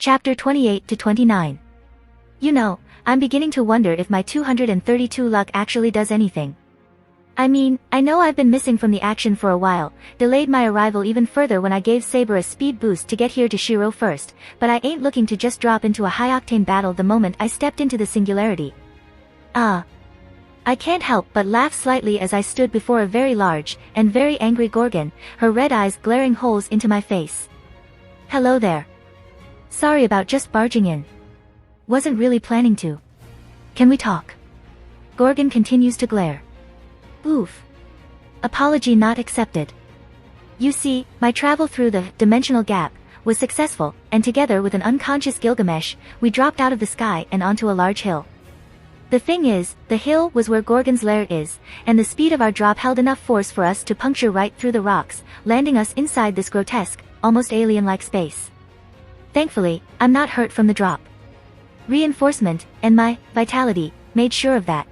Chapter 28 to 29. You know, I'm beginning to wonder if my 232 luck actually does anything. I mean, I know I've been missing from the action for a while, delayed my arrival even further when I gave Saber a speed boost to get here to Shiro first, but I ain't looking to just drop into a high-octane battle the moment I stepped into the singularity. I can't help but laugh slightly as I stood before a very large, and very angry Gorgon, her red eyes glaring holes into my face. Hello there. Sorry about just barging in. Wasn't really planning to. Can we talk? Gorgon continues to glare. Oof. Apology not accepted. You see, my travel through the dimensional gap was successful, and together with an unconscious Gilgamesh, we dropped out of the sky and onto a large hill. The thing is, the hill was where Gorgon's lair is, and the speed of our drop held enough force for us to puncture right through the rocks, landing us inside this grotesque, almost alien-like space. Thankfully, I'm not hurt from the drop. Reinforcement, and my vitality, made sure of that.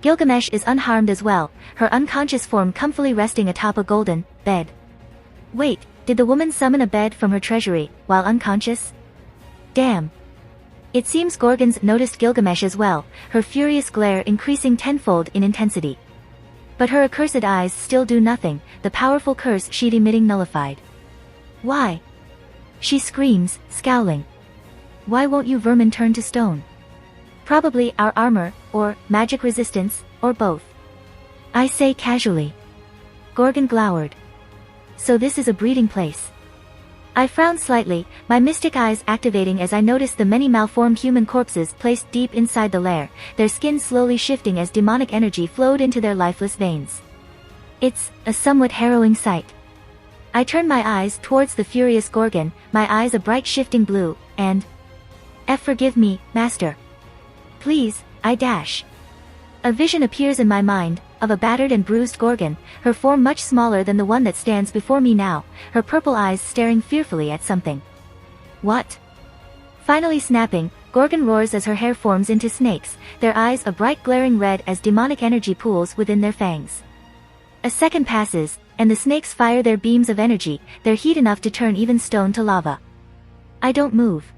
Gilgamesh is unharmed as well, her unconscious form comfortably resting atop a golden bed. Wait, did the woman summon a bed from her treasury, while unconscious? Damn. It seems Gorgon's noticed Gilgamesh as well, her furious glare increasing tenfold in intensity. But her accursed eyes still do nothing, the powerful curse she'd emitting nullified. Why? She screams, scowling. Why won't you vermin turn to stone? Probably our armor, or magic resistance, or both. I say casually. Gorgon glowered. So this is a breeding place. I frowned slightly, my mystic eyes activating as I noticed the many malformed human corpses placed deep inside the lair, their skin slowly shifting as demonic energy flowed into their lifeless veins. It's a somewhat harrowing sight. I turned my eyes towards the furious Gorgon, my eyes a bright shifting blue, and... Forgive me, master. Please, I dash. A vision appears in my mind, of a battered and bruised Gorgon, her form much smaller than the one that stands before me now, her purple eyes staring fearfully at something. What? Finally snapping, Gorgon roars as her hair forms into snakes, their eyes a bright glaring red as demonic energy pools within their fangs. A second passes, and the snakes fire their beams of energy, their heat enough to turn even stone to lava. I don't move.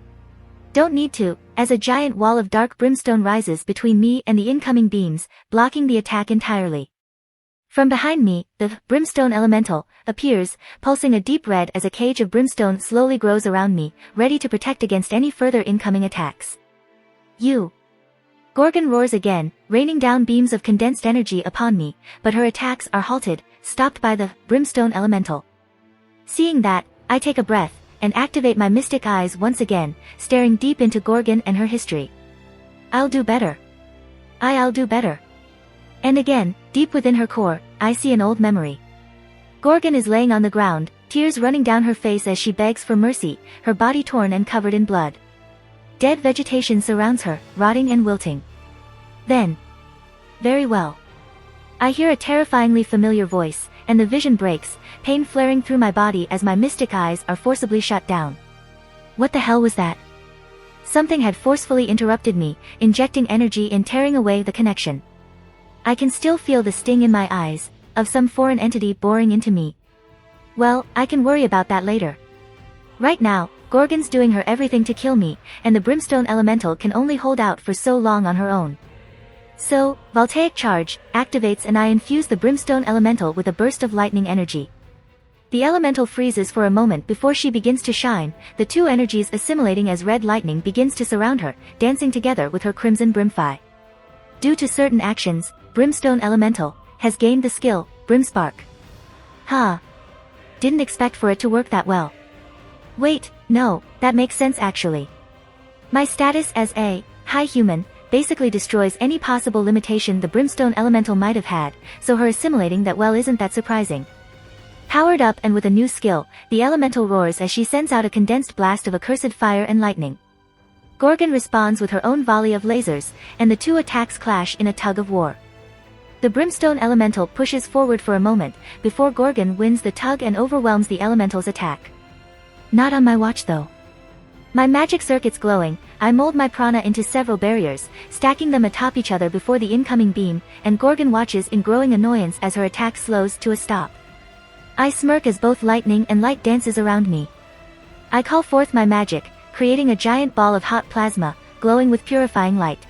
Don't need to, as a giant wall of dark brimstone rises between me and the incoming beams, blocking the attack entirely. From behind me, the brimstone elemental appears, pulsing a deep red as a cage of brimstone slowly grows around me, ready to protect against any further incoming attacks. You. Gorgon roars again, raining down beams of condensed energy upon me, but her attacks are halted, stopped by the brimstone elemental. Seeing that, I take a breath, and activate my mystic eyes once again, staring deep into Gorgon and her history. I'll do better. I'll do better. And again, deep within her core, I see an old memory. Gorgon is laying on the ground, tears running down her face as she begs for mercy, her body torn and covered in blood. Dead vegetation surrounds her, rotting and wilting. Then. Very well. I hear a terrifyingly familiar voice, and the vision breaks, pain flaring through my body as my mystic eyes are forcibly shut down. What the hell was that? Something had forcefully interrupted me, injecting energy and tearing away the connection. I can still feel the sting in my eyes, of some foreign entity boring into me. Well, I can worry about that later. Right now, Gorgon's doing her everything to kill me, and the brimstone elemental can only hold out for so long on her own. So, Voltaic Charge activates and I infuse the brimstone elemental with a burst of lightning energy. The elemental freezes for a moment before she begins to shine, the two energies assimilating as red lightning begins to surround her, dancing together with her crimson brimfy. Due to certain actions, brimstone elemental has gained the skill, Brimspark. Didn't expect for it to work that well. Wait, no, that makes sense actually. My status as a high human basically destroys any possible limitation the brimstone elemental might have had, so her assimilating that well isn't that surprising. Powered up and with a new skill, the elemental roars as she sends out a condensed blast of accursed fire and lightning. Gorgon responds with her own volley of lasers, and the two attacks clash in a tug of war. The brimstone elemental pushes forward for a moment, before Gorgon wins the tug and overwhelms the elemental's attack. Not on my watch though. My magic circuits glowing, I mold my prana into several barriers, stacking them atop each other before the incoming beam, and Gorgon watches in growing annoyance as her attack slows to a stop. I smirk as both lightning and light dances around me. I call forth my magic, creating a giant ball of hot plasma, glowing with purifying light.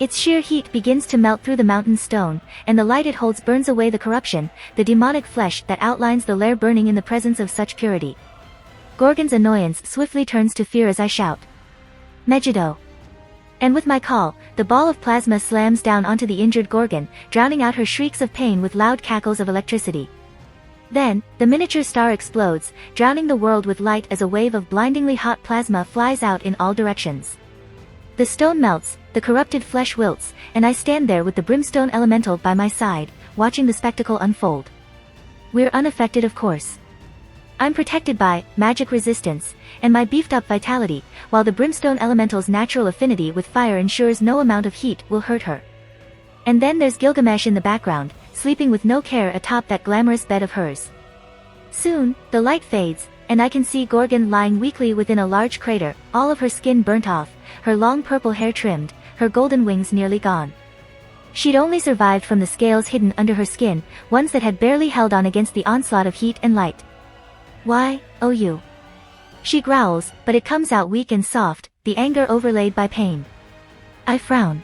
Its sheer heat begins to melt through the mountain stone, and the light it holds burns away the corruption, the demonic flesh that outlines the lair burning in the presence of such purity. Gorgon's annoyance swiftly turns to fear as I shout, Megiddo! And with my call, the ball of plasma slams down onto the injured Gorgon, drowning out her shrieks of pain with loud cackles of electricity. Then, the miniature star explodes, drowning the world with light as a wave of blindingly hot plasma flies out in all directions. The stone melts, the corrupted flesh wilts, and I stand there with the brimstone elemental by my side, watching the spectacle unfold. We're unaffected, of course. I'm protected by magic resistance and my beefed-up vitality, while the brimstone elemental's natural affinity with fire ensures no amount of heat will hurt her. And then there's Gilgamesh in the background, sleeping with no care atop that glamorous bed of hers. Soon, the light fades, and I can see Gorgon lying weakly within a large crater, all of her skin burnt off, her long purple hair trimmed, her golden wings nearly gone. She'd only survived from the scales hidden under her skin, ones that had barely held on against the onslaught of heat and light. Why, oh you? She growls, but it comes out weak and soft, the anger overlaid by pain. I frown.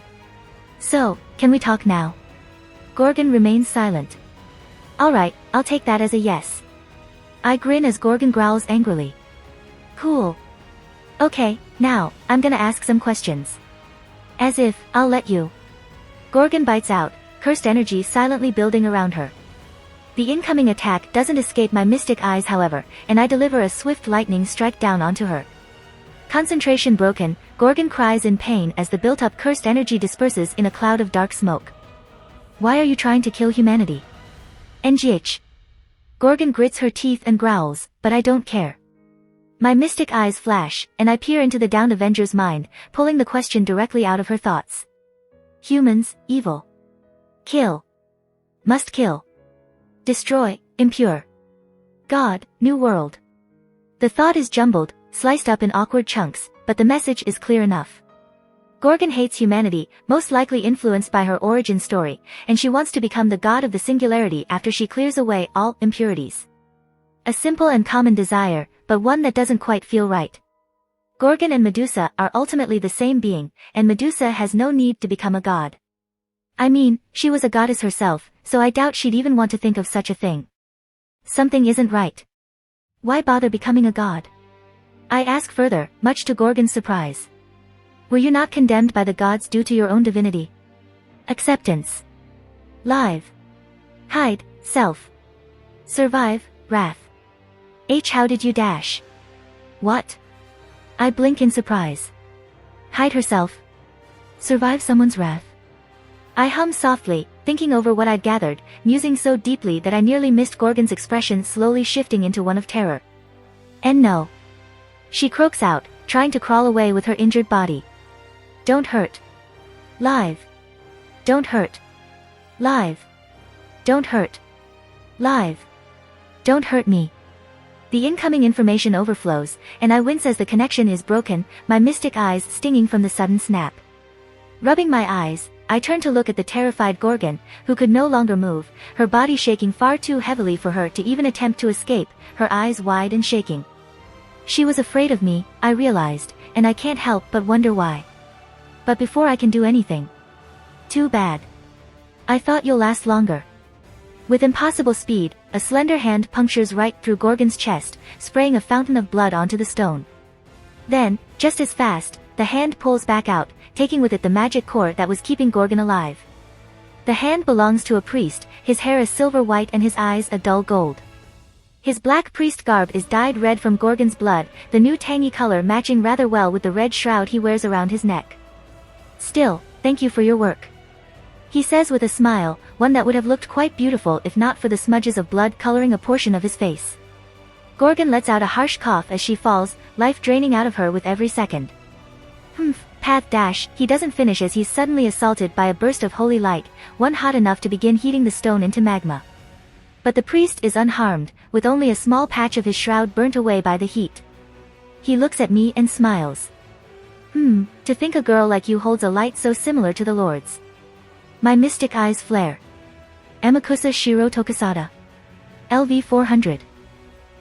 So, can we talk now? Gorgon remains silent. Alright, I'll take that as a yes. I grin as Gorgon growls angrily. Cool. Okay, now, I'm gonna ask some questions. As if, I'll let you. Gorgon bites out, cursed energy silently building around her. The incoming attack doesn't escape my mystic eyes, however, and I deliver a swift lightning strike down onto her. Concentration broken, Gorgon cries in pain as the built-up cursed energy disperses in a cloud of dark smoke. Why are you trying to kill humanity? NGH. Gorgon grits her teeth and growls, but I don't care. My mystic eyes flash, and I peer into the downed Avenger's mind, pulling the question directly out of her thoughts. Humans, evil. Kill. Must kill. Destroy, impure. God, new world. The thought is jumbled, sliced up in awkward chunks, but the message is clear enough. Gorgon hates humanity, most likely influenced by her origin story, and she wants to become the god of the singularity after she clears away all impurities. A simple and common desire, but one that doesn't quite feel right. Gorgon and Medusa are ultimately the same being, and Medusa has no need to become a god. I mean, she was a goddess herself, so I doubt she'd even want to think of such a thing. Something isn't right. Why bother becoming a god? I ask further, much to Gorgon's surprise. Were you not condemned by the gods due to your own divinity? Acceptance. Live. Hide, self. Survive, wrath. How did you dash? What? I blink in surprise. Hide herself. Survive someone's wrath. I hum softly, thinking over what I'd gathered, musing so deeply that I nearly missed Gorgon's expression slowly shifting into one of terror. And no. She croaks out, trying to crawl away with her injured body. Don't hurt. Live. Don't hurt. Live. Don't hurt. Live. Don't hurt me. The incoming information overflows, and I wince as the connection is broken, my mystic eyes stinging from the sudden snap. Rubbing my eyes, I turn to look at the terrified Gorgon, who could no longer move, her body shaking far too heavily for her to even attempt to escape, her eyes wide and shaking. She was afraid of me, I realized, and I can't help but wonder why. But before I can do anything. Too bad. I thought you'll last longer. With impossible speed, a slender hand punctures right through Gorgon's chest, spraying a fountain of blood onto the stone. Then, just as fast, the hand pulls back out, taking with it the magic core that was keeping Gorgon alive. The hand belongs to a priest, his hair is silver white and his eyes a dull gold. His black priest garb is dyed red from Gorgon's blood, the new tangy color matching rather well with the red shroud he wears around his neck. Still, thank you for your work. He says with a smile, one that would have looked quite beautiful if not for the smudges of blood coloring a portion of his face. Gorgon lets out a harsh cough as she falls, life draining out of her with every second. Path dash, he doesn't finish as he's suddenly assaulted by a burst of holy light, one hot enough to begin heating the stone into magma. But the priest is unharmed, with only a small patch of his shroud burnt away by the heat. He looks at me and smiles. To think a girl like you holds a light so similar to the Lord's. My mystic eyes flare. Amakusa Shiro Tokusada. LV 400.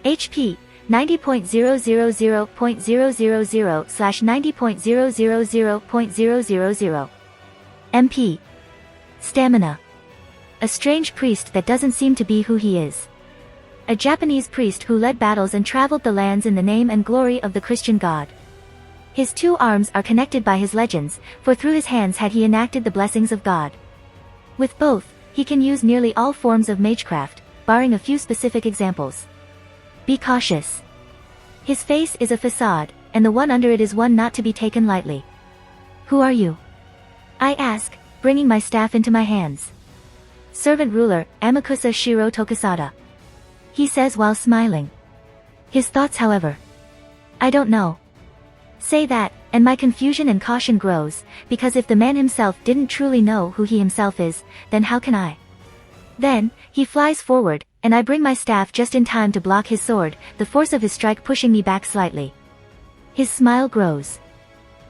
HP, 90.000.000/90.000.000. MP. Stamina. A strange priest that doesn't seem to be who he is. A Japanese priest who led battles and traveled the lands in the name and glory of the Christian God. His 2 arms are connected by his legends, for through his hands had he enacted the blessings of God. With both, he can use nearly all forms of magecraft, barring a few specific examples. Be cautious. His face is a facade, and the one under it is one not to be taken lightly. Who are you? I ask, bringing my staff into my hands. Servant ruler, Amakusa Shiro Tokusada. He says while smiling. His thoughts, however. I don't know. Say that, and my confusion and caution grows, because if the man himself didn't truly know who he himself is, then how can I? Then, he flies forward, and I bring my staff just in time to block his sword, the force of his strike pushing me back slightly. His smile grows.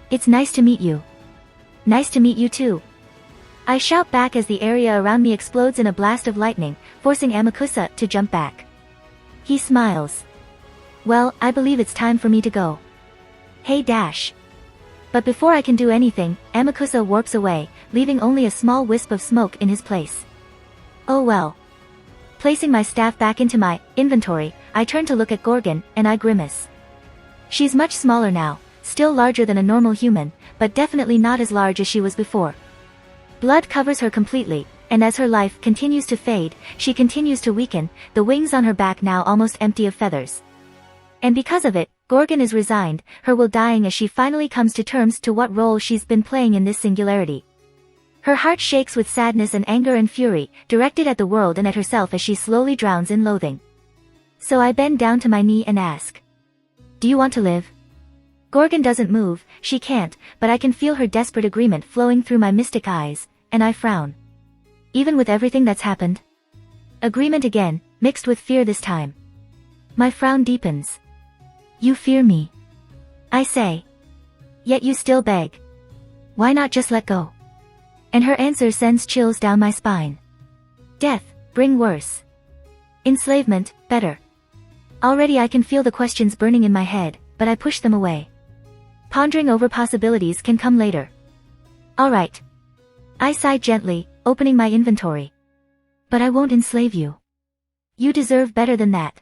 It's nice to meet you. Nice to meet you too. I shout back as the area around me explodes in a blast of lightning, forcing Amakusa to jump back. He smiles. Well, I believe it's time for me to go. Hey Dash. But before I can do anything, Amakusa warps away, leaving only a small wisp of smoke in his place. Oh well. Placing my staff back into my inventory, I turn to look at Gorgon, and I grimace. She's much smaller now, still larger than a normal human, but definitely not as large as she was before. Blood covers her completely, and as her life continues to fade, she continues to weaken, the wings on her back now almost empty of feathers. And because of it, Gorgon is resigned, her will dying as she finally comes to terms to what role she's been playing in this singularity. Her heart shakes with sadness and anger and fury, directed at the world and at herself as she slowly drowns in loathing. So I bend down to my knee and ask. Do you want to live? Gorgon doesn't move, she can't, but I can feel her desperate agreement flowing through my mystic eyes, and I frown. Even with everything that's happened? Agreement again, mixed with fear this time. My frown deepens. You fear me. I say. Yet you still beg. Why not just let go? And her answer sends chills down my spine. Death, bring worse. Enslavement, better. Already I can feel the questions burning in my head, but I push them away. Pondering over possibilities can come later. Alright. I sigh gently, opening my inventory. But I won't enslave you. You deserve better than that.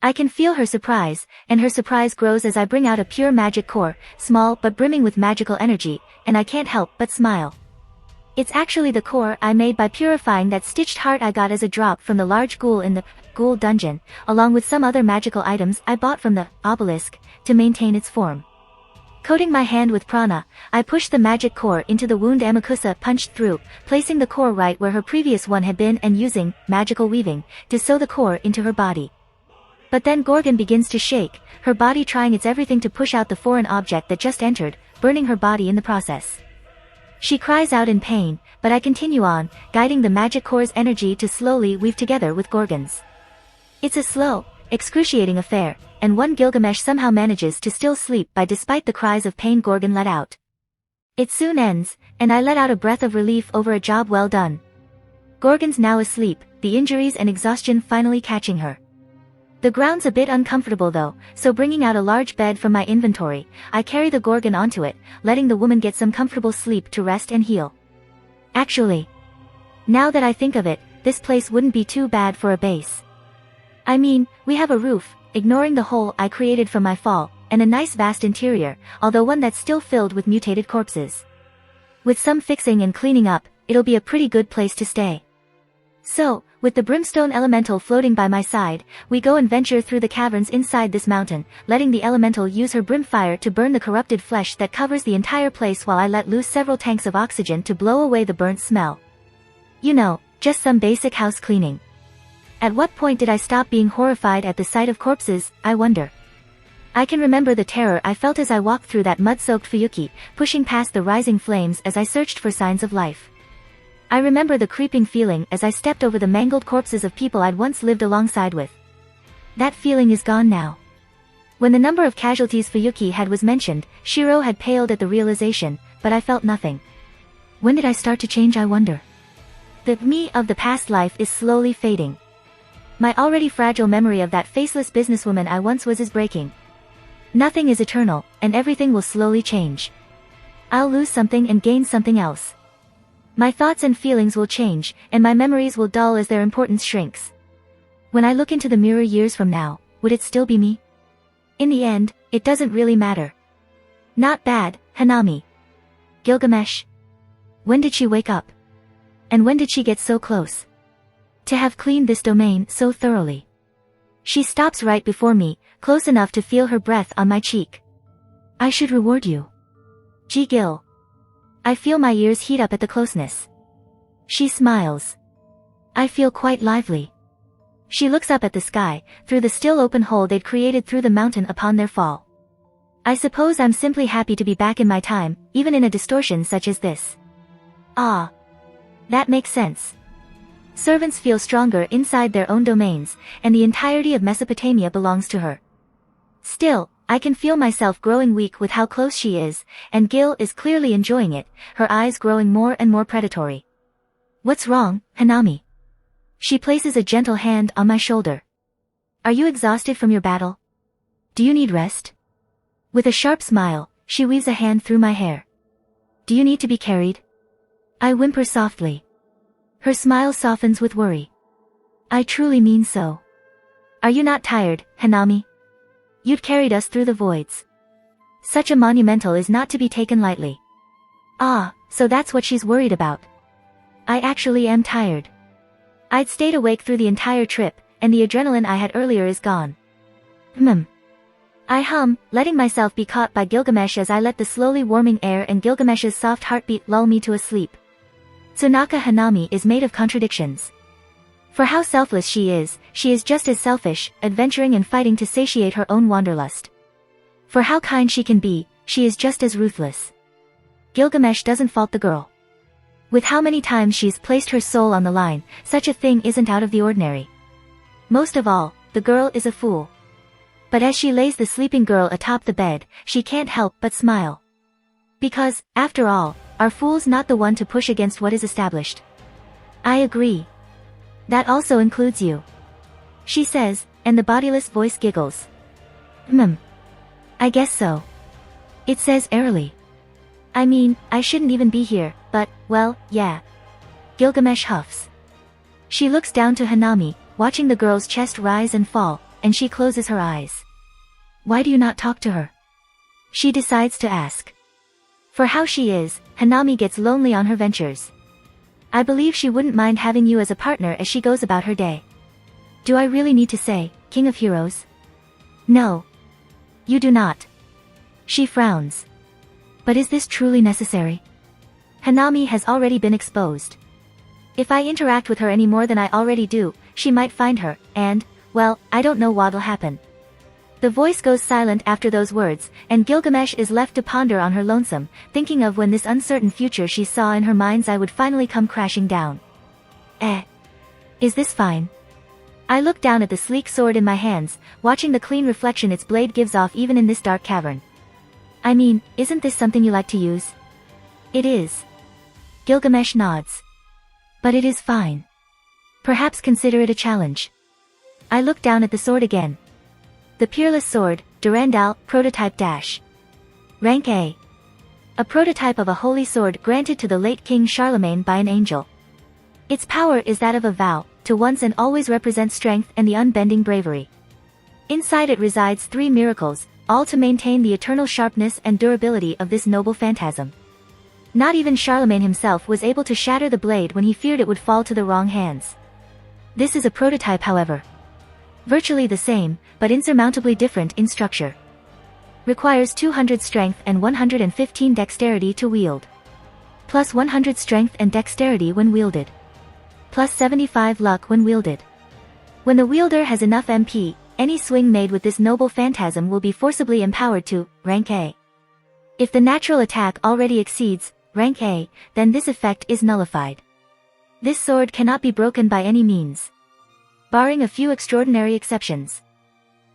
I can feel her surprise, and her surprise grows as I bring out a pure magic core, small but brimming with magical energy, and I can't help but smile. It's actually the core I made by purifying that stitched heart I got as a drop from the large ghoul in the ghoul dungeon, along with some other magical items I bought from the obelisk, to maintain its form. Coating my hand with prana, I push the magic core into the wound Amakusa punched through, placing the core right where her previous one had been and using magical weaving to sew the core into her body. But then Gorgon begins to shake, her body trying its everything to push out the foreign object that just entered, burning her body in the process. She cries out in pain, but I continue on, guiding the magic core's energy to slowly weave together with Gorgon's. It's a slow, excruciating affair, and one Gilgamesh somehow manages to still sleep despite the cries of pain Gorgon let out. It soon ends, and I let out a breath of relief over a job well done. Gorgon's now asleep, the injuries and exhaustion finally catching her. The ground's a bit uncomfortable though, so bringing out a large bed from my inventory, I carry the Gorgon onto it, letting the woman get some comfortable sleep to rest and heal. Actually, now that I think of it, this place wouldn't be too bad for a base. I mean, we have a roof, ignoring the hole I created from my fall, and a nice vast interior, although one that's still filled with mutated corpses. With some fixing and cleaning up, it'll be a pretty good place to stay. So, with the brimstone elemental floating by my side, we go and venture through the caverns inside this mountain, letting the elemental use her brimfire to burn the corrupted flesh that covers the entire place while I let loose several tanks of oxygen to blow away the burnt smell. You know, just some basic house cleaning. At what point did I stop being horrified at the sight of corpses, I wonder? I can remember the terror I felt as I walked through that mud-soaked Fuyuki, pushing past the rising flames as I searched for signs of life. I remember the creeping feeling as I stepped over the mangled corpses of people I'd once lived alongside with. That feeling is gone now. When the number of casualties Fuyuki had was mentioned, Shiro had paled at the realization, but I felt nothing. When did I start to change, I wonder? The me of the past life is slowly fading. My already fragile memory of that faceless businesswoman I once was is breaking. Nothing is eternal, and everything will slowly change. I'll lose something and gain something else. My thoughts and feelings will change, and my memories will dull as their importance shrinks. When I look into the mirror years from now, would it still be me? In the end, it doesn't really matter. Not bad, Hanami. Gilgamesh. When did she wake up? And when did she get so close? To have cleaned this domain so thoroughly. She stops right before me, close enough to feel her breath on my cheek. I should reward you. Gil. I feel my ears heat up at the closeness. She smiles. I feel quite lively. She looks up at the sky, through the still open hole they'd created through the mountain upon their fall. I suppose I'm simply happy to be back in my time, even in a distortion such as this. Ah. That makes sense. Servants feel stronger inside their own domains, and the entirety of Mesopotamia belongs to her. Still, I can feel myself growing weak with how close she is, and Gil is clearly enjoying it, her eyes growing more and more predatory. What's wrong, Hanami? She places a gentle hand on my shoulder. Are you exhausted from your battle? Do you need rest? With a sharp smile, she weaves a hand through my hair. Do you need to be carried? I whimper softly. Her smile softens with worry. I truly mean so. Are you not tired, Hanami? You'd carried us through the voids. Such a monumental is not to be taken lightly. Ah, so that's what she's worried about. I actually am tired. I'd stayed awake through the entire trip, and the adrenaline I had earlier is gone. I hum, letting myself be caught by Gilgamesh as I let the slowly warming air and Gilgamesh's soft heartbeat lull me to a sleep. Tsunaka Hanami is made of contradictions. For how selfless she is just as selfish, adventuring and fighting to satiate her own wanderlust. For how kind she can be, she is just as ruthless. Gilgamesh doesn't fault the girl. With how many times she's placed her soul on the line, such a thing isn't out of the ordinary. Most of all, the girl is a fool. But as she lays the sleeping girl atop the bed, she can't help but smile. Because, after all, are fools not the one to push against what is established? I agree. That also includes you. She says, and the bodiless voice giggles. I guess so. It says airily. I mean, I shouldn't even be here, but, well, yeah. Gilgamesh huffs. She looks down to Hanami, watching the girl's chest rise and fall, and she closes her eyes. Why do you not talk to her? She decides to ask. For how she is, Hanami gets lonely on her ventures. I believe she wouldn't mind having you as a partner as she goes about her day. Do I really need to say, King of Heroes? No. You do not. She frowns. But is this truly necessary? Hanami has already been exposed. If I interact with her any more than I already do, she might find her, and, well, I don't know what'll happen. The voice goes silent after those words, and Gilgamesh is left to ponder on her lonesome, thinking of when this uncertain future she saw in her mind's eye would finally come crashing down. Is this fine? I look down at the sleek sword in my hands, watching the clean reflection its blade gives off even in this dark cavern. I mean, isn't this something you like to use? It is. Gilgamesh nods. But it is fine. Perhaps consider it a challenge. I look down at the sword again. The Peerless Sword, Durandal, Prototype Dash. Rank A. A prototype of a holy sword granted to the late King Charlemagne by an angel. Its power is that of a vow, to once and always represent strength and the unbending bravery. Inside it resides 3 miracles, all to maintain the eternal sharpness and durability of this noble phantasm. Not even Charlemagne himself was able to shatter the blade when he feared it would fall to the wrong hands. This is a prototype, however. Virtually the same, but insurmountably different in structure. Requires 200 strength and 115 dexterity to wield. Plus 100 strength and dexterity when wielded. Plus 75 luck when wielded. When the wielder has enough MP, any swing made with this noble phantasm will be forcibly empowered to rank A. If the natural attack already exceeds rank A, then this effect is nullified. This sword cannot be broken by any means. Barring a few extraordinary exceptions.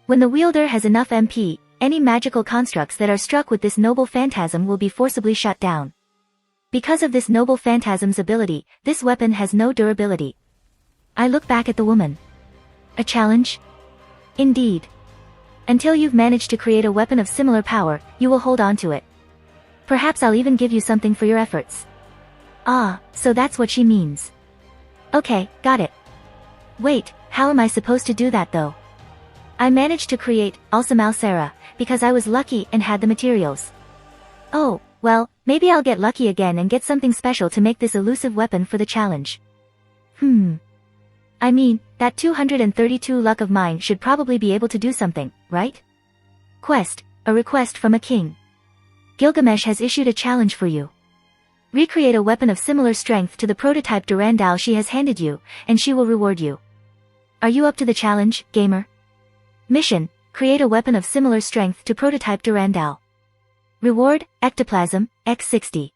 When the wielder has enough MP, any magical constructs that are struck with this noble phantasm will be forcibly shut down. Because of this noble phantasm's ability, this weapon has no durability. I look back at the woman. A challenge? Indeed. Until you've managed to create a weapon of similar power, you will hold on to it. Perhaps I'll even give you something for your efforts. Ah, so that's what she means. Okay, got it. Wait, how am I supposed to do that though? I managed to create Alsamalsera, because I was lucky and had the materials. Oh, well, maybe I'll get lucky again and get something special to make this elusive weapon for the challenge. I mean, that 232 luck of mine should probably be able to do something, right? Quest, a request from a king. Gilgamesh has issued a challenge for you. Recreate a weapon of similar strength to the prototype Durandal she has handed you, and she will reward you. Are you up to the challenge, gamer? Mission, create a weapon of similar strength to prototype Durandal. Reward, ectoplasm, x60.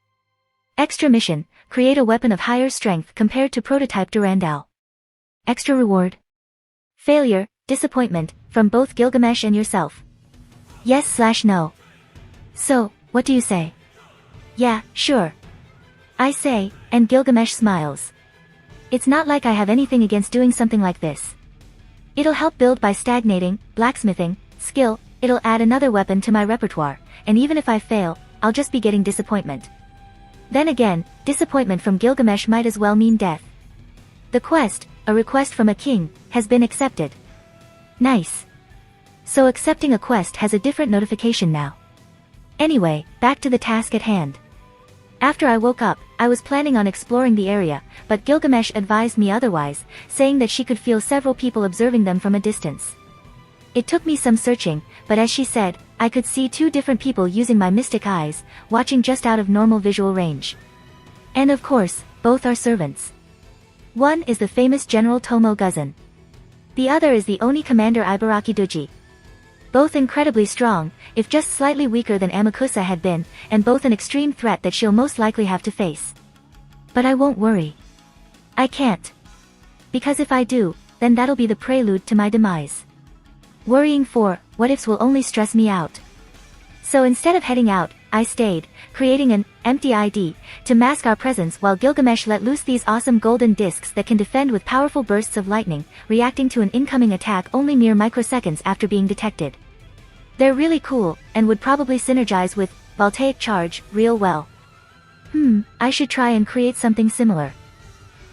Extra mission, create a weapon of higher strength compared to prototype Durandal. Extra reward. Failure, disappointment, from both Gilgamesh and yourself. Yes/no. So, what do you say? Yeah, sure. I say, and Gilgamesh smiles. It's not like I have anything against doing something like this. It'll help build by stagnating, blacksmithing, skill, it'll add another weapon to my repertoire, and even if I fail, I'll just be getting disappointment. Then again, disappointment from Gilgamesh might as well mean death. The quest, a request from a king, has been accepted. Nice. So accepting a quest has a different notification now. Anyway, back to the task at hand. After I woke up, I was planning on exploring the area, but Gilgamesh advised me otherwise, saying that she could feel several people observing them from a distance. It took me some searching, but as she said, I could see 2 different people using my mystic eyes, watching just out of normal visual range. And of course, both are servants. One is the famous General Tomo Guzan. The other is the Oni commander Ibaraki Duji. Both incredibly strong, if just slightly weaker than Amakusa had been, and both an extreme threat that she'll most likely have to face. But I won't worry. I can't. Because if I do, then that'll be the prelude to my demise. Worrying for what-ifs will only stress me out. So instead of heading out, I stayed, creating an empty ID to mask our presence while Gilgamesh let loose these awesome golden discs that can defend with powerful bursts of lightning, reacting to an incoming attack only mere microseconds after being detected. They're really cool, and would probably synergize with voltaic charge real well. I should try and create something similar.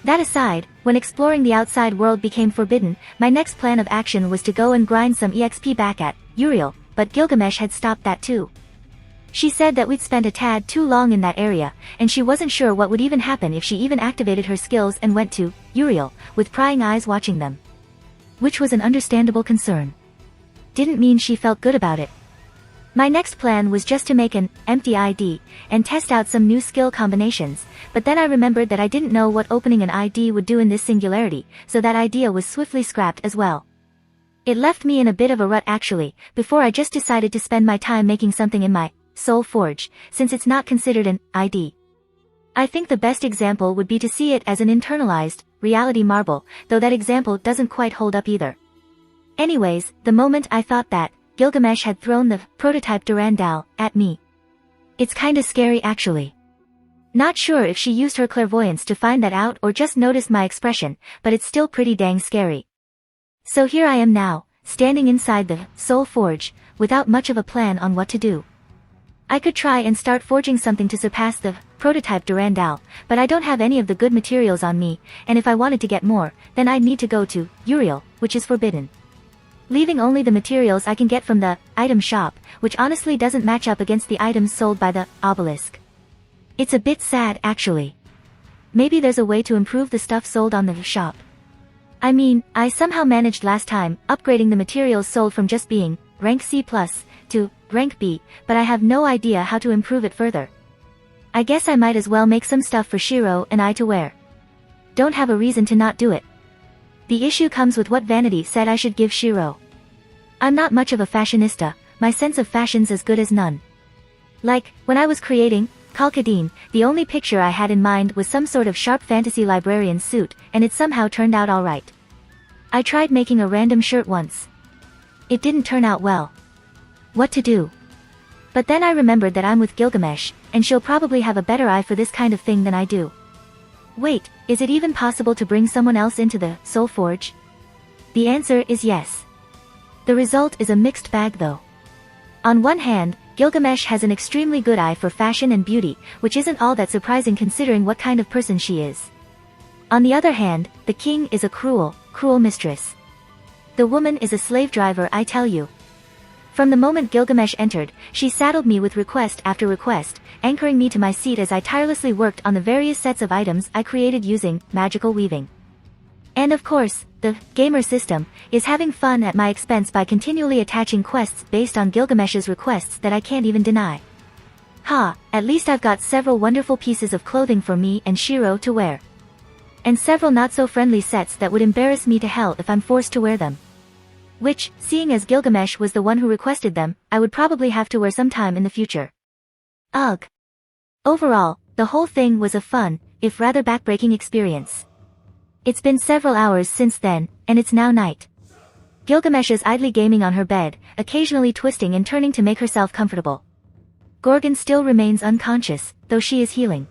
That aside, when exploring the outside world became forbidden, my next plan of action was to go and grind some EXP back at Uriel, but Gilgamesh had stopped that too. She said that we'd spent a tad too long in that area, and she wasn't sure what would even happen if she even activated her skills and went to Uriel, with prying eyes watching them. Which was an understandable concern. Didn't mean she felt good about it. My next plan was just to make an empty ID, and test out some new skill combinations, but then I remembered that I didn't know what opening an ID would do in this singularity, so that idea was swiftly scrapped as well. It left me in a bit of a rut actually, before I just decided to spend my time making something in my Soul Forge, since it's not considered an ID. I think the best example would be to see it as an internalized reality marble, though that example doesn't quite hold up either. Anyways, the moment I thought that, Gilgamesh had thrown the prototype Durandal at me. It's kinda scary actually. Not sure if she used her clairvoyance to find that out or just noticed my expression, but it's still pretty dang scary. So here I am now, standing inside the Soul Forge, without much of a plan on what to do. I could try and start forging something to surpass the prototype Durandal, but I don't have any of the good materials on me, and if I wanted to get more, then I'd need to go to Uriel, which is forbidden. Leaving only the materials I can get from the item shop, which honestly doesn't match up against the items sold by the obelisk. It's a bit sad actually. Maybe there's a way to improve the stuff sold on the shop. I mean, I somehow managed last time, upgrading the materials sold from just being rank C+ to rank B, but I have no idea how to improve it further. I guess I might as well make some stuff for Shiro and I to wear. Don't have a reason to not do it. The issue comes with what Vanity said I should give Shiro. I'm not much of a fashionista, my sense of fashion's as good as none. Like, when I was creating Kalkadine, the only picture I had in mind was some sort of sharp fantasy librarian suit, and it somehow turned out alright. I tried making a random shirt once. It didn't turn out well. What to do? But then I remembered that I'm with Gilgamesh, and she'll probably have a better eye for this kind of thing than I do. Wait, is it even possible to bring someone else into the Soul Forge? The answer is yes. The result is a mixed bag though. On one hand, Gilgamesh has an extremely good eye for fashion and beauty, which isn't all that surprising considering what kind of person she is. On the other hand, the king is a cruel, cruel mistress. The woman is a slave driver, I tell you. From the moment Gilgamesh entered, she saddled me with request after request, anchoring me to my seat as I tirelessly worked on the various sets of items I created using magical weaving. And of course, the gamer system is having fun at my expense by continually attaching quests based on Gilgamesh's requests that I can't even deny. Ha, at least I've got several wonderful pieces of clothing for me and Shiro to wear. And several not-so-friendly sets that would embarrass me to hell if I'm forced to wear them. Which, seeing as Gilgamesh was the one who requested them, I would probably have to wear sometime in the future. Ugh. Overall, the whole thing was a fun, if rather backbreaking experience. It's been several hours since then, and it's now night. Gilgamesh is idly gaming on her bed, occasionally twisting and turning to make herself comfortable. Gorgon still remains unconscious, though she is healing.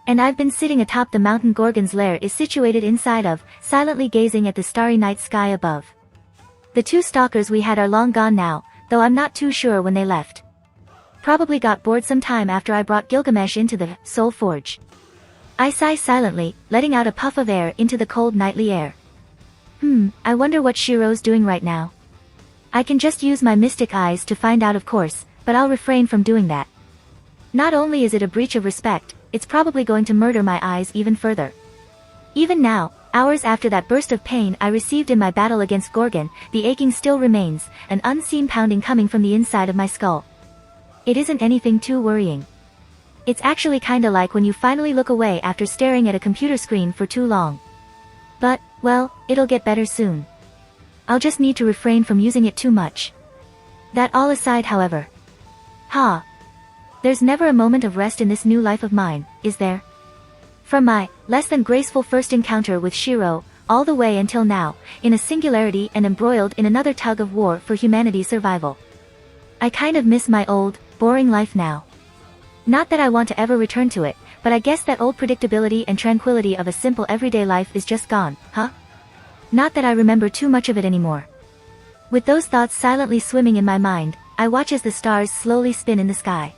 And I've been sitting atop the mountain Gorgon's lair is situated inside of, silently gazing at the starry night sky above. The two stalkers we had are long gone now, though I'm not too sure when they left. Probably got bored some time after I brought Gilgamesh into the Soul Forge. I sigh silently, letting out a puff of air into the cold nightly air. I wonder what Shiro's doing right now. I can just use my mystic eyes to find out, of course, but I'll refrain from doing that. Not only is it a breach of respect, it's probably going to murder my eyes even further. Even now, hours after that burst of pain I received in my battle against Gorgon, the aching still remains, an unseen pounding coming from the inside of my skull. It isn't anything too worrying. It's actually kinda like when you finally look away after staring at a computer screen for too long. But, well, it'll get better soon. I'll just need to refrain from using it too much. That all aside, however. There's never a moment of rest in this new life of mine, is there? From my less than graceful first encounter with Shiro, all the way until now, in a singularity and embroiled in another tug of war for humanity's survival. I kind of miss my old, boring life now. Not that I want to ever return to it, but I guess that old predictability and tranquility of a simple everyday life is just gone, huh? Not that I remember too much of it anymore. With those thoughts silently swimming in my mind, I watch as the stars slowly spin in the sky.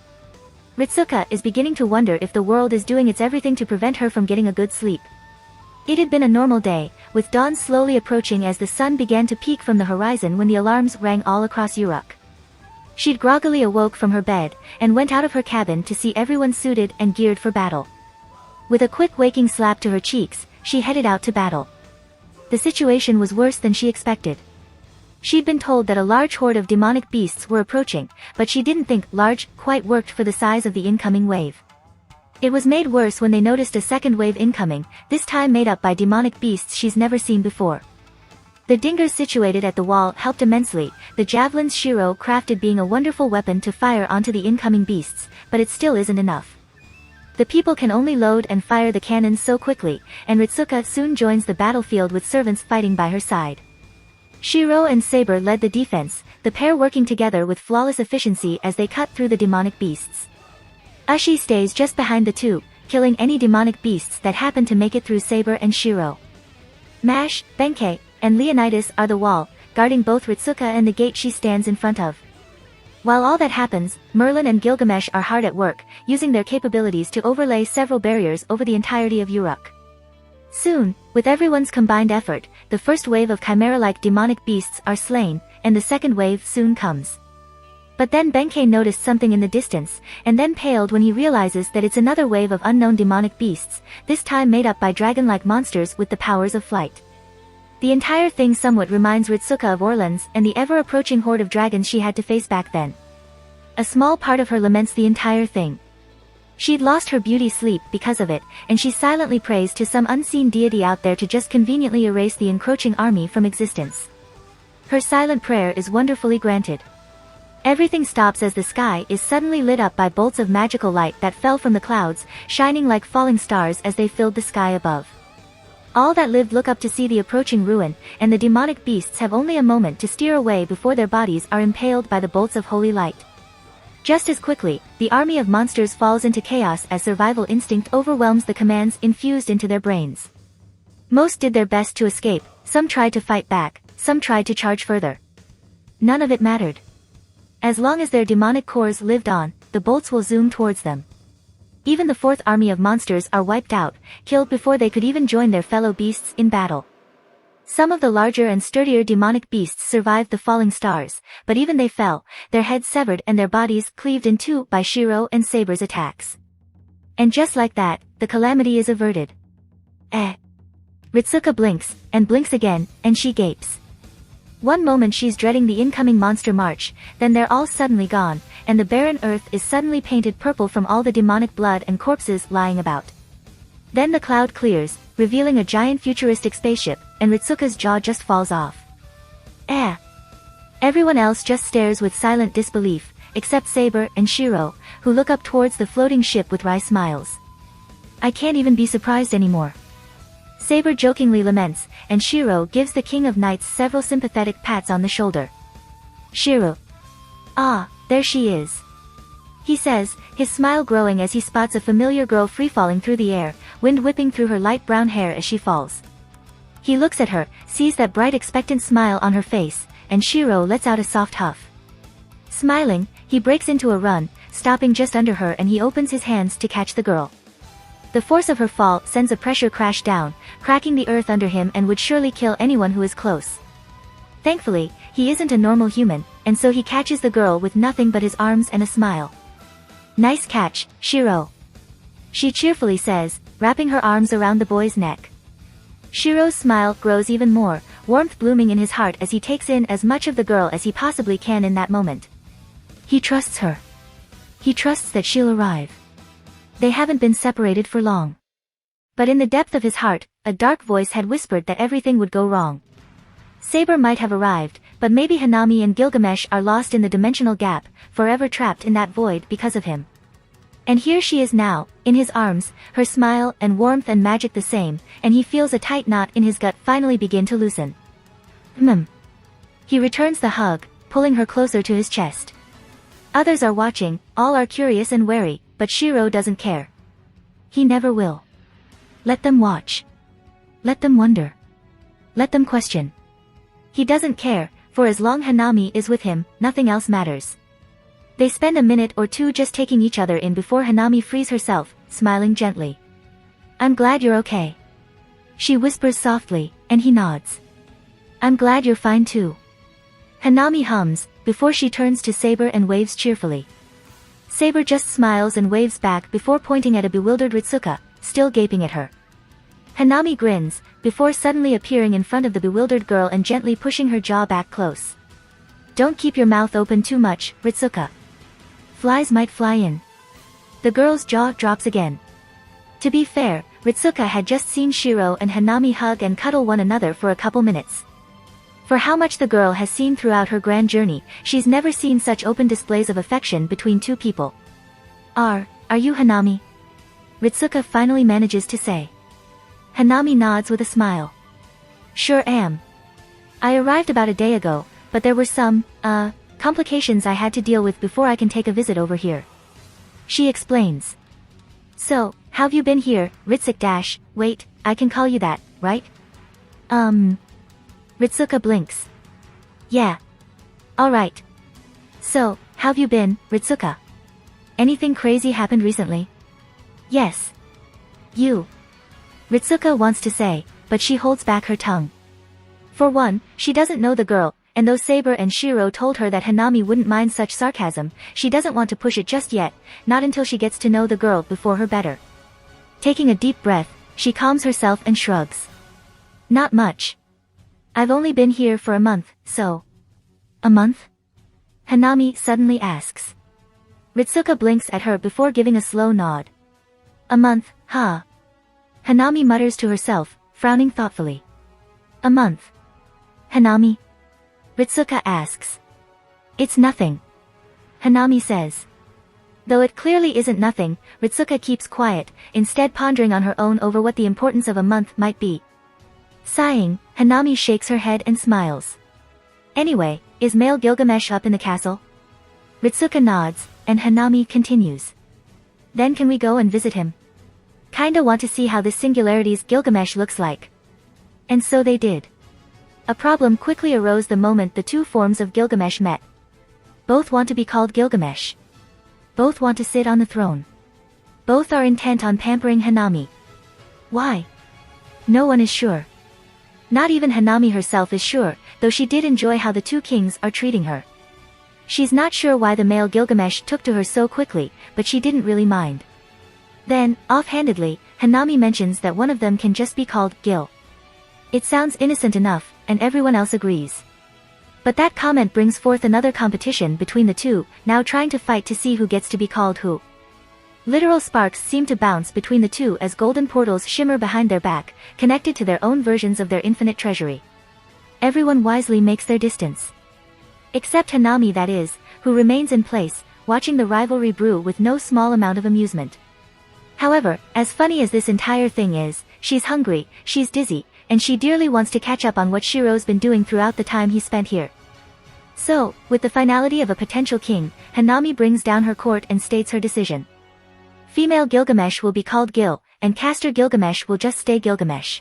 Ritsuka is beginning to wonder if the world is doing its everything to prevent her from getting a good sleep. It had been a normal day, with dawn slowly approaching as the sun began to peek from the horizon when the alarms rang all across Uruk. She'd groggily awoke from her bed, and went out of her cabin to see everyone suited and geared for battle. With a quick waking slap to her cheeks, she headed out to battle. The situation was worse than she expected. She'd been told that a large horde of demonic beasts were approaching, but she didn't think large quite worked for the size of the incoming wave. It was made worse when they noticed a second wave incoming, this time made up by demonic beasts she's never seen before. The dingers situated at the wall helped immensely, the javelins Shiro crafted being a wonderful weapon to fire onto the incoming beasts, but it still isn't enough. The people can only load and fire the cannons so quickly, and Ritsuka soon joins the battlefield with servants fighting by her side. Shiro and Saber led the defense, the pair working together with flawless efficiency as they cut through the demonic beasts. Ushi stays just behind the two, killing any demonic beasts that happen to make it through Saber and Shiro. Mash, Benkei, and Leonidas are the wall, guarding both Ritsuka and the gate she stands in front of. While all that happens, Merlin and Gilgamesh are hard at work, using their capabilities to overlay several barriers over the entirety of Uruk. Soon, with everyone's combined effort, the first wave of chimera-like demonic beasts are slain, and the second wave soon comes. But then Benkei noticed something in the distance, and then paled when he realizes that it's another wave of unknown demonic beasts, this time made up by dragon-like monsters with the powers of flight. The entire thing somewhat reminds Ritsuka of Orlan's and the ever-approaching horde of dragons she had to face back then. A small part of her laments the entire thing. She'd lost her beauty sleep because of it, and she silently prays to some unseen deity out there to just conveniently erase the encroaching army from existence. Her silent prayer is wonderfully granted. Everything stops as the sky is suddenly lit up by bolts of magical light that fell from the clouds, shining like falling stars as they filled the sky above. All that lived look up to see the approaching ruin, and the demonic beasts have only a moment to steer away before their bodies are impaled by the bolts of holy light. Just as quickly, the army of monsters falls into chaos as survival instinct overwhelms the commands infused into their brains. Most did their best to escape, Some tried to fight back, some tried to charge further. None of it mattered. As long as their demonic cores lived on, the bolts will zoom towards them. Even the fourth army of monsters are wiped out, killed before they could even join their fellow beasts in battle. Some of the larger and sturdier demonic beasts survived the falling stars, but even they fell, their heads severed and their bodies cleaved in two by Shiro and Saber's attacks. And just like that, the calamity is averted. Ritsuka blinks, and blinks again, and she gapes. One moment she's dreading the incoming monster march, then they're all suddenly gone, and the barren earth is suddenly painted purple from all the demonic blood and corpses lying about. Then the cloud clears, revealing a giant futuristic spaceship, and Ritsuka's jaw just falls off. Everyone else just stares with silent disbelief, except Saber and Shiro, who look up towards the floating ship with wry smiles. I can't even be surprised anymore. Saber jokingly laments, and Shiro gives the King of Knights several sympathetic pats on the shoulder. Shiro. Ah, there she is. He says, his smile growing as he spots a familiar girl free-falling through the air, wind whipping through her light brown hair as she falls. He looks at her, sees that bright expectant smile on her face, and Shiro lets out a soft huff. Smiling, he breaks into a run, stopping just under her, and he opens his hands to catch the girl. The force of her fall sends a pressure crash down, cracking the earth under him and would surely kill anyone who is close. Thankfully, he isn't a normal human, and so he catches the girl with nothing but his arms and a smile. Nice catch, Shiro. She cheerfully says, wrapping her arms around the boy's neck. Shiro's smile grows even more, warmth blooming in his heart as he takes in as much of the girl as he possibly can in that moment. He trusts her. He trusts that she'll arrive. They haven't been separated for long. But in the depth of his heart, a dark voice had whispered that everything would go wrong. Saber might have arrived, but maybe Hanami and Gilgamesh are lost in the dimensional gap, forever trapped in that void because of him. And here she is now, in his arms, her smile and warmth and magic the same, and he feels a tight knot in his gut finally begin to loosen. He returns the hug, pulling her closer to his chest. Others are watching, all are curious and wary, but Shiro doesn't care. He never will. Let them watch. Let them wonder. Let them question. He doesn't care, for as long Hanami is with him, nothing else matters. They spend a minute or two just taking each other in before Hanami frees herself, smiling gently. I'm glad you're okay. She whispers softly, and he nods. I'm glad you're fine too. Hanami hums, before she turns to Saber and waves cheerfully. Saber just smiles and waves back before pointing at a bewildered Ritsuka, still gaping at her. Hanami grins, before suddenly appearing in front of the bewildered girl and gently pushing her jaw back close. Don't keep your mouth open too much, Ritsuka. Flies might fly in. The girl's jaw drops again. To be fair, Ritsuka had just seen Shiro and Hanami hug and cuddle one another for a couple minutes. For how much the girl has seen throughout her grand journey, she's never seen such open displays of affection between two people. Are you Hanami? Ritsuka finally manages to say. Hanami nods with a smile. Sure am. I arrived about a day ago, but there were some, complications I had to deal with before I can take a visit over here. She explains. So, how've you been here, Ritsuka - wait, I can call you that, right? Ritsuka blinks. Yeah. Alright. So, how've you been, Ritsuka? Anything crazy happened recently? Yes. You. Ritsuka wants to say, but she holds back her tongue. For one, she doesn't know the girl, and though Saber and Shiro told her that Hanami wouldn't mind such sarcasm, she doesn't want to push it just yet, not until she gets to know the girl before her better. Taking a deep breath, she calms herself and shrugs. Not much. I've only been here for a month, so... A month? Hanami suddenly asks. Ritsuka blinks at her before giving a slow nod. A month, huh? Hanami mutters to herself, frowning thoughtfully. A month. Hanami? Ritsuka asks. It's nothing. Hanami says. Though it clearly isn't nothing, Ritsuka keeps quiet, instead pondering on her own over what the importance of a month might be. Sighing, Hanami shakes her head and smiles. Anyway, is male Gilgamesh up in the castle? Ritsuka nods, and Hanami continues. Then can we go and visit him? Kinda want to see how this singularity's Gilgamesh looks like. And so they did. A problem quickly arose the moment the two forms of Gilgamesh met. Both want to be called Gilgamesh. Both want to sit on the throne. Both are intent on pampering Hanami. Why? No one is sure. Not even Hanami herself is sure, though she did enjoy how the two kings are treating her. She's not sure why the male Gilgamesh took to her so quickly, but she didn't really mind. Then, offhandedly, Hanami mentions that one of them can just be called Gil. It sounds innocent enough, and everyone else agrees. But that comment brings forth another competition between the two, now trying to fight to see who gets to be called who. Literal sparks seem to bounce between the two as golden portals shimmer behind their back, connected to their own versions of their infinite treasury. Everyone wisely makes their distance. Except Hanami, that is, who remains in place, watching the rivalry brew with no small amount of amusement. However, as funny as this entire thing is, she's hungry, she's dizzy, and she dearly wants to catch up on what Shiro's been doing throughout the time he spent here. So, with the finality of a potential king, Hanami brings down her court and states her decision. Female Gilgamesh will be called Gil, and caster Gilgamesh will just stay Gilgamesh.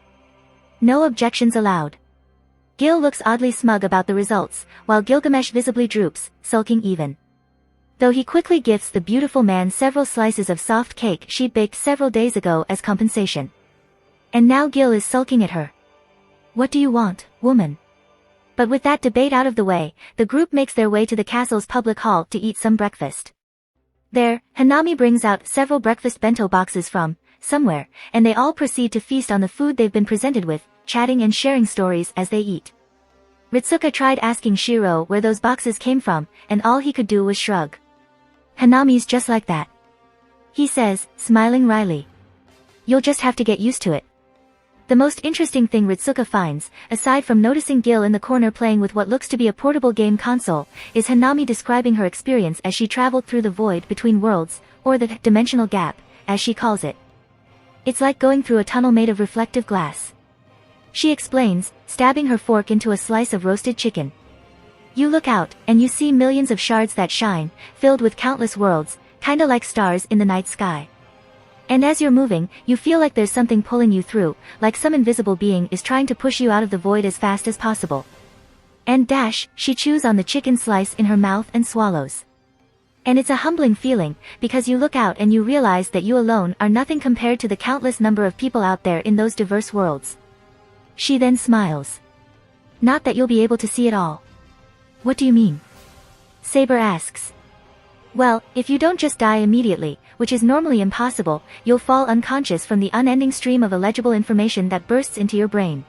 No objections allowed. Gil looks oddly smug about the results, while Gilgamesh visibly droops, sulking even. Though he quickly gifts the beautiful man several slices of soft cake she baked several days ago as compensation. And now Gil is sulking at her. What do you want, woman? But with that debate out of the way, the group makes their way to the castle's public hall to eat some breakfast. There, Hanami brings out several breakfast bento boxes from somewhere, and they all proceed to feast on the food they've been presented with, chatting and sharing stories as they eat. Ritsuka tried asking Shiro where those boxes came from, and all he could do was shrug. Hanami's just like that, he says, smiling wryly. You'll just have to get used to it. The most interesting thing Ritsuka finds, aside from noticing Gil in the corner playing with what looks to be a portable game console, is Hanami describing her experience as she traveled through the void between worlds, or the dimensional gap, as she calls it. It's like going through a tunnel made of reflective glass. She explains, stabbing her fork into a slice of roasted chicken. You look out, and you see millions of shards that shine, filled with countless worlds, kinda like stars in the night sky. And as you're moving, you feel like there's something pulling you through, like some invisible being is trying to push you out of the void as fast as possible. And she chews on the chicken slice in her mouth and swallows. And it's a humbling feeling, because you look out and you realize that you alone are nothing compared to the countless number of people out there in those diverse worlds. She then smiles. Not that you'll be able to see it all. What do you mean? Saber asks. Well, if you don't just die immediately, which is normally impossible, you'll fall unconscious from the unending stream of illegible information that bursts into your brain.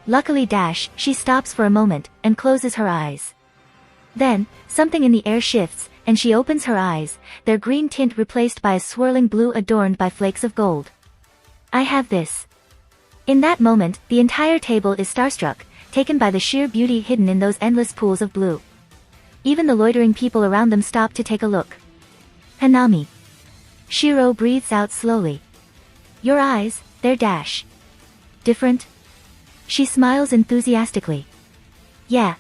Luckily she stops for a moment, and closes her eyes. Then, something in the air shifts, and she opens her eyes, their green tint replaced by a swirling blue adorned by flakes of gold. I have this. In that moment, the entire table is starstruck, taken by the sheer beauty hidden in those endless pools of blue. Even the loitering people around them stop to take a look. Hanami. Shiro breathes out slowly. Your eyes, they're different? She smiles enthusiastically. Yeah.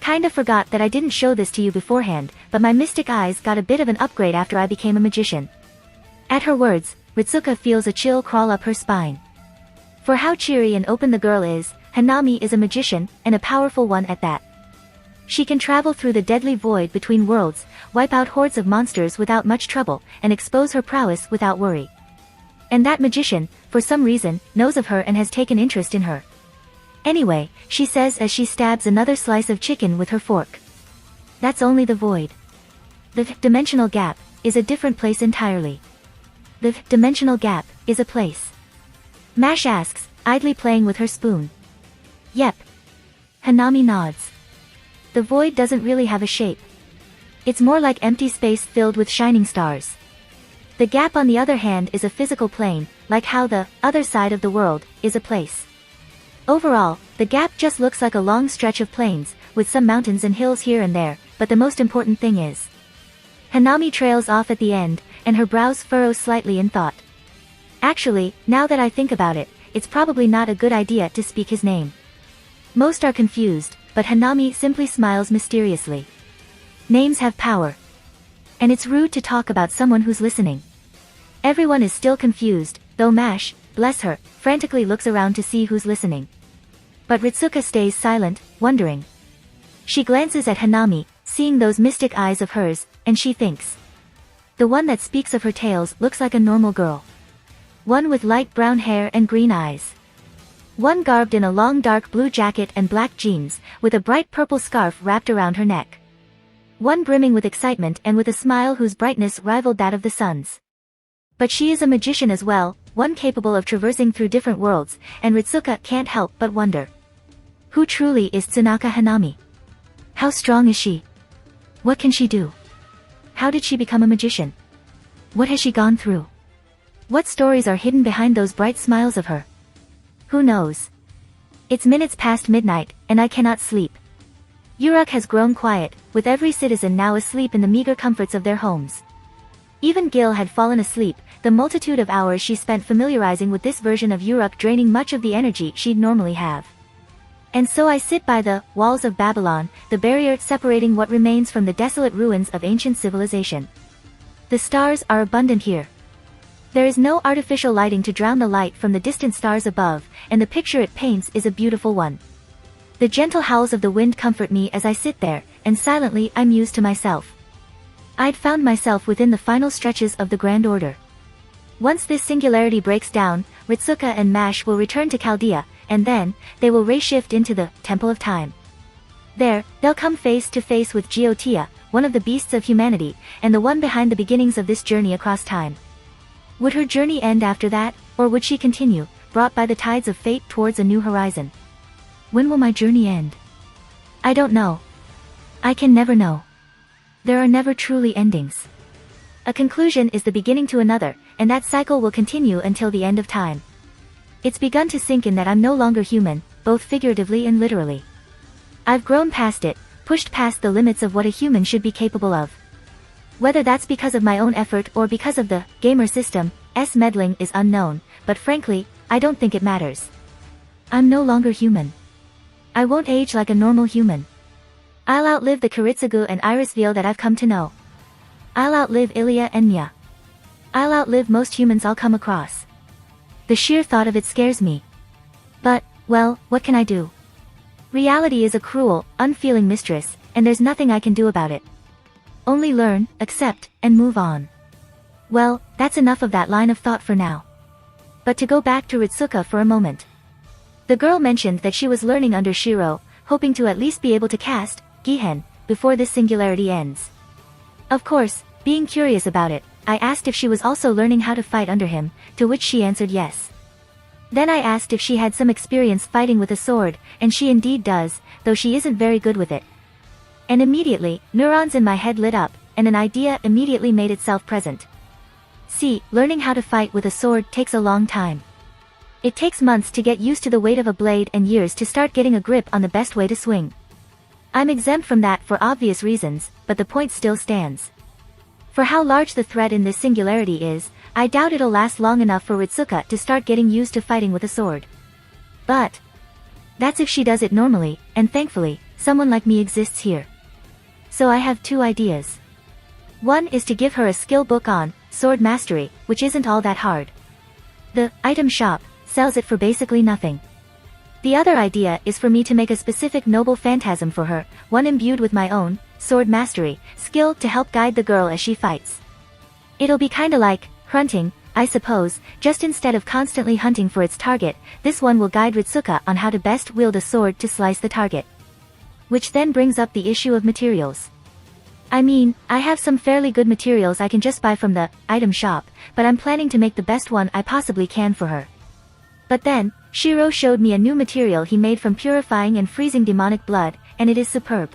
Kinda forgot that I didn't show this to you beforehand, but my mystic eyes got a bit of an upgrade after I became a magician. At her words, Ritsuka feels a chill crawl up her spine. For how cheery and open the girl is, Hanami is a magician, and a powerful one at that. She can travel through the deadly void between worlds, wipe out hordes of monsters without much trouble, and expose her prowess without worry. And that magician, for some reason, knows of her and has taken interest in her. Anyway, she says as she stabs another slice of chicken with her fork. That's only the void. The dimensional gap is a different place entirely. The dimensional gap is a place. Mash asks, idly playing with her spoon. Yep. Hanami nods. The void doesn't really have a shape. It's more like empty space filled with shining stars. The gap on the other hand is a physical plane, like how the other side of the world is a place. Overall, the gap just looks like a long stretch of plains, with some mountains and hills here and there, but the most important thing is. Hanami trails off at the end, and her brows furrow slightly in thought. Actually, now that I think about it, it's probably not a good idea to speak his name. Most are confused, but Hanami simply smiles mysteriously. Names have power. And it's rude to talk about someone who's listening. Everyone is still confused, though Mash, bless her, frantically looks around to see who's listening. But Ritsuka stays silent, wondering. She glances at Hanami, seeing those mystic eyes of hers, and she thinks. The one that speaks of her tales looks like a normal girl. One with light brown hair and green eyes. One garbed in a long dark blue jacket and black jeans, with a bright purple scarf wrapped around her neck. One brimming with excitement and with a smile whose brightness rivaled that of the sun's. But she is a magician as well, one capable of traversing through different worlds, and Ritsuka can't help but wonder. Who truly is Tsunaka Hanami? How strong is she? What can she do? How did she become a magician? What has she gone through? What stories are hidden behind those bright smiles of her? Who knows? It's minutes past midnight, and I cannot sleep. Uruk has grown quiet, with every citizen now asleep in the meager comforts of their homes. Even Gil had fallen asleep, the multitude of hours she spent familiarizing with this version of Uruk draining much of the energy she'd normally have. And so I sit by the walls of Babylon, the barrier separating what remains from the desolate ruins of ancient civilization. The stars are abundant here. There is no artificial lighting to drown the light from the distant stars above, and the picture it paints is a beautiful one. The gentle howls of the wind comfort me as I sit there, and silently I muse to myself. I'd found myself within the final stretches of the Grand Order. Once this singularity breaks down, Ritsuka and Mash will return to Chaldea, and then, they will reshift into the Temple of Time. There, they'll come face to face with Geotia, one of the beasts of humanity, and the one behind the beginnings of this journey across time. Would her journey end after that, or would she continue, brought by the tides of fate towards a new horizon? When will my journey end? I don't know. I can never know. There are never truly endings. A conclusion is the beginning to another, and that cycle will continue until the end of time. It's begun to sink in that I'm no longer human, both figuratively and literally. I've grown past it, pushed past the limits of what a human should be capable of. Whether that's because of my own effort or because of the gamer system's meddling is unknown, but frankly, I don't think it matters. I'm no longer human. I won't age like a normal human. I'll outlive the Kiritsugu and Irisville that I've come to know. I'll outlive Ilya and Nya. I'll outlive most humans I'll come across. The sheer thought of it scares me. But, well, what can I do? Reality is a cruel, unfeeling mistress, and there's nothing I can do about it. Only learn, accept, and move on. Well, that's enough of that line of thought for now. But to go back to Ritsuka for a moment. The girl mentioned that she was learning under Shiro, hoping to at least be able to cast Gihen before this singularity ends. Of course, being curious about it, I asked if she was also learning how to fight under him, to which she answered yes. Then I asked if she had some experience fighting with a sword, and she indeed does, though she isn't very good with it. And immediately, neurons in my head lit up, and an idea immediately made itself present. See, learning how to fight with a sword takes a long time. It takes months to get used to the weight of a blade and years to start getting a grip on the best way to swing. I'm exempt from that for obvious reasons, but the point still stands. For how large the threat in this singularity is, I doubt it'll last long enough for Ritsuka to start getting used to fighting with a sword. But that's if she does it normally, and thankfully, someone like me exists here. So I have two ideas. One is to give her a skill book on sword mastery, which isn't all that hard. The item shop sells it for basically nothing. The other idea is for me to make a specific noble phantasm for her, one imbued with my own sword mastery skill to help guide the girl as she fights. It'll be kinda like hunting, I suppose, just instead of constantly hunting for its target, this one will guide Ritsuka on how to best wield a sword to slice the target. Which then brings up the issue of materials. I mean, I have some fairly good materials I can just buy from the item shop, but I'm planning to make the best one I possibly can for her. But then, Shiro showed me a new material he made from purifying and freezing demonic blood, and it is superb.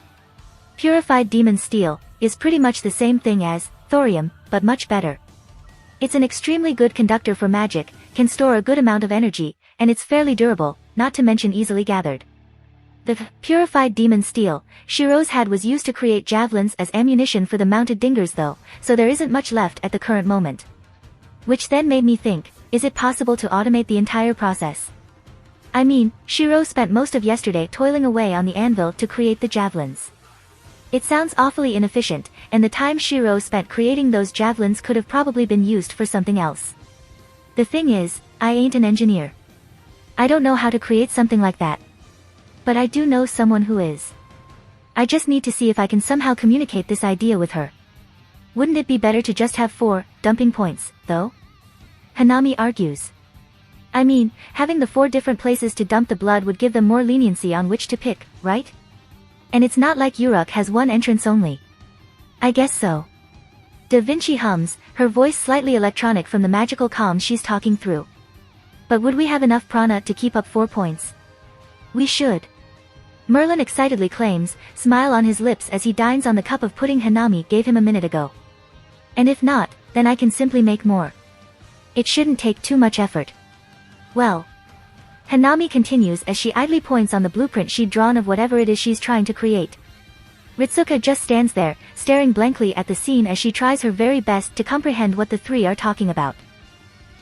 Purified demon steel is pretty much the same thing as thorium, but much better. It's an extremely good conductor for magic, can store a good amount of energy, and it's fairly durable, not to mention easily gathered. The purified demon steel Shiro's had was used to create javelins as ammunition for the mounted dingers though, so there isn't much left at the current moment. Which then made me think, is it possible to automate the entire process? I mean, Shiro spent most of yesterday toiling away on the anvil to create the javelins. It sounds awfully inefficient, and the time Shiro spent creating those javelins could have probably been used for something else. The thing is, I ain't an engineer. I don't know how to create something like that. But I do know someone who is. I just need to see if I can somehow communicate this idea with her. Wouldn't it be better to just have 4 dumping points, though? Hanami argues. I mean, having the 4 different places to dump the blood would give them more leniency on which to pick, right? And it's not like Uruk has 1 entrance only. I guess so. Da Vinci hums, her voice slightly electronic from the magical calm she's talking through. But would we have enough prana to keep up 4 points? We should. Merlin excitedly claims, smile on his lips as he dines on the cup of pudding Hanami gave him a minute ago. And if not, then I can simply make more. It shouldn't take too much effort. Well. Hanami continues as she idly points on the blueprint she'd drawn of whatever it is she's trying to create. Ritsuka just stands there, staring blankly at the scene as she tries her very best to comprehend what the 3 are talking about.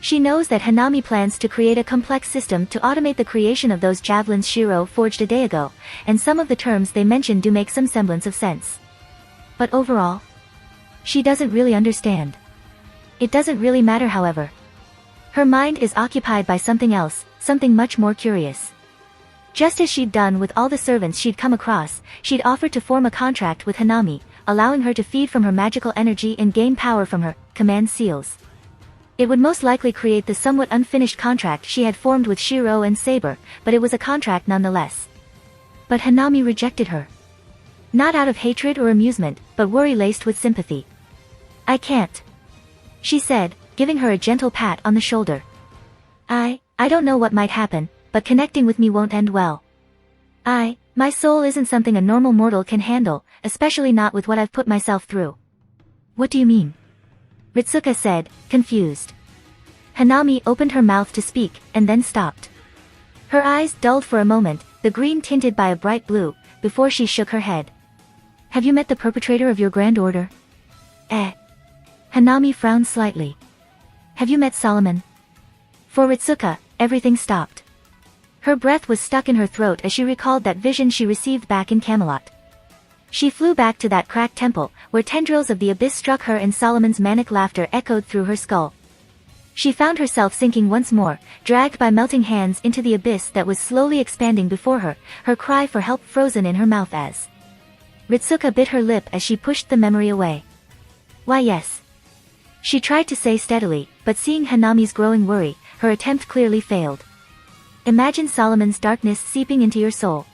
She knows that Hanami plans to create a complex system to automate the creation of those javelins Shiro forged a day ago, and some of the terms they mention do make some semblance of sense. But overall, she doesn't really understand. It doesn't really matter, however. Her mind is occupied by something else, something much more curious. Just as she'd done with all the servants she'd come across, she'd offered to form a contract with Hanami, allowing her to feed from her magical energy and gain power from her command seals. It would most likely create the somewhat unfinished contract she had formed with Shiro and Saber, but it was a contract nonetheless. But Hanami rejected her. Not out of hatred or amusement, but worry laced with sympathy. I can't. She said, giving her a gentle pat on the shoulder. I don't know what might happen, but connecting with me won't end well. My soul isn't something a normal mortal can handle, especially not with what I've put myself through. What do you mean? Ritsuka said, confused. Hanami opened her mouth to speak, and then stopped. Her eyes dulled for a moment, the green tinted by a bright blue, before she shook her head. Have you met the perpetrator of your grand order? Hanami frowned slightly. Have you met Solomon? For Ritsuka, everything stopped. Her breath was stuck in her throat as she recalled that vision she received back in Camelot. She flew back to that cracked temple, where tendrils of the abyss struck her and Solomon's manic laughter echoed through her skull. She found herself sinking once more, dragged by melting hands into the abyss that was slowly expanding before her, her cry for help frozen in her mouth as Ritsuka bit her lip as she pushed the memory away. Why yes. She tried to say steadily, but seeing Hanami's growing worry, her attempt clearly failed. Imagine Solomon's darkness seeping into your soul.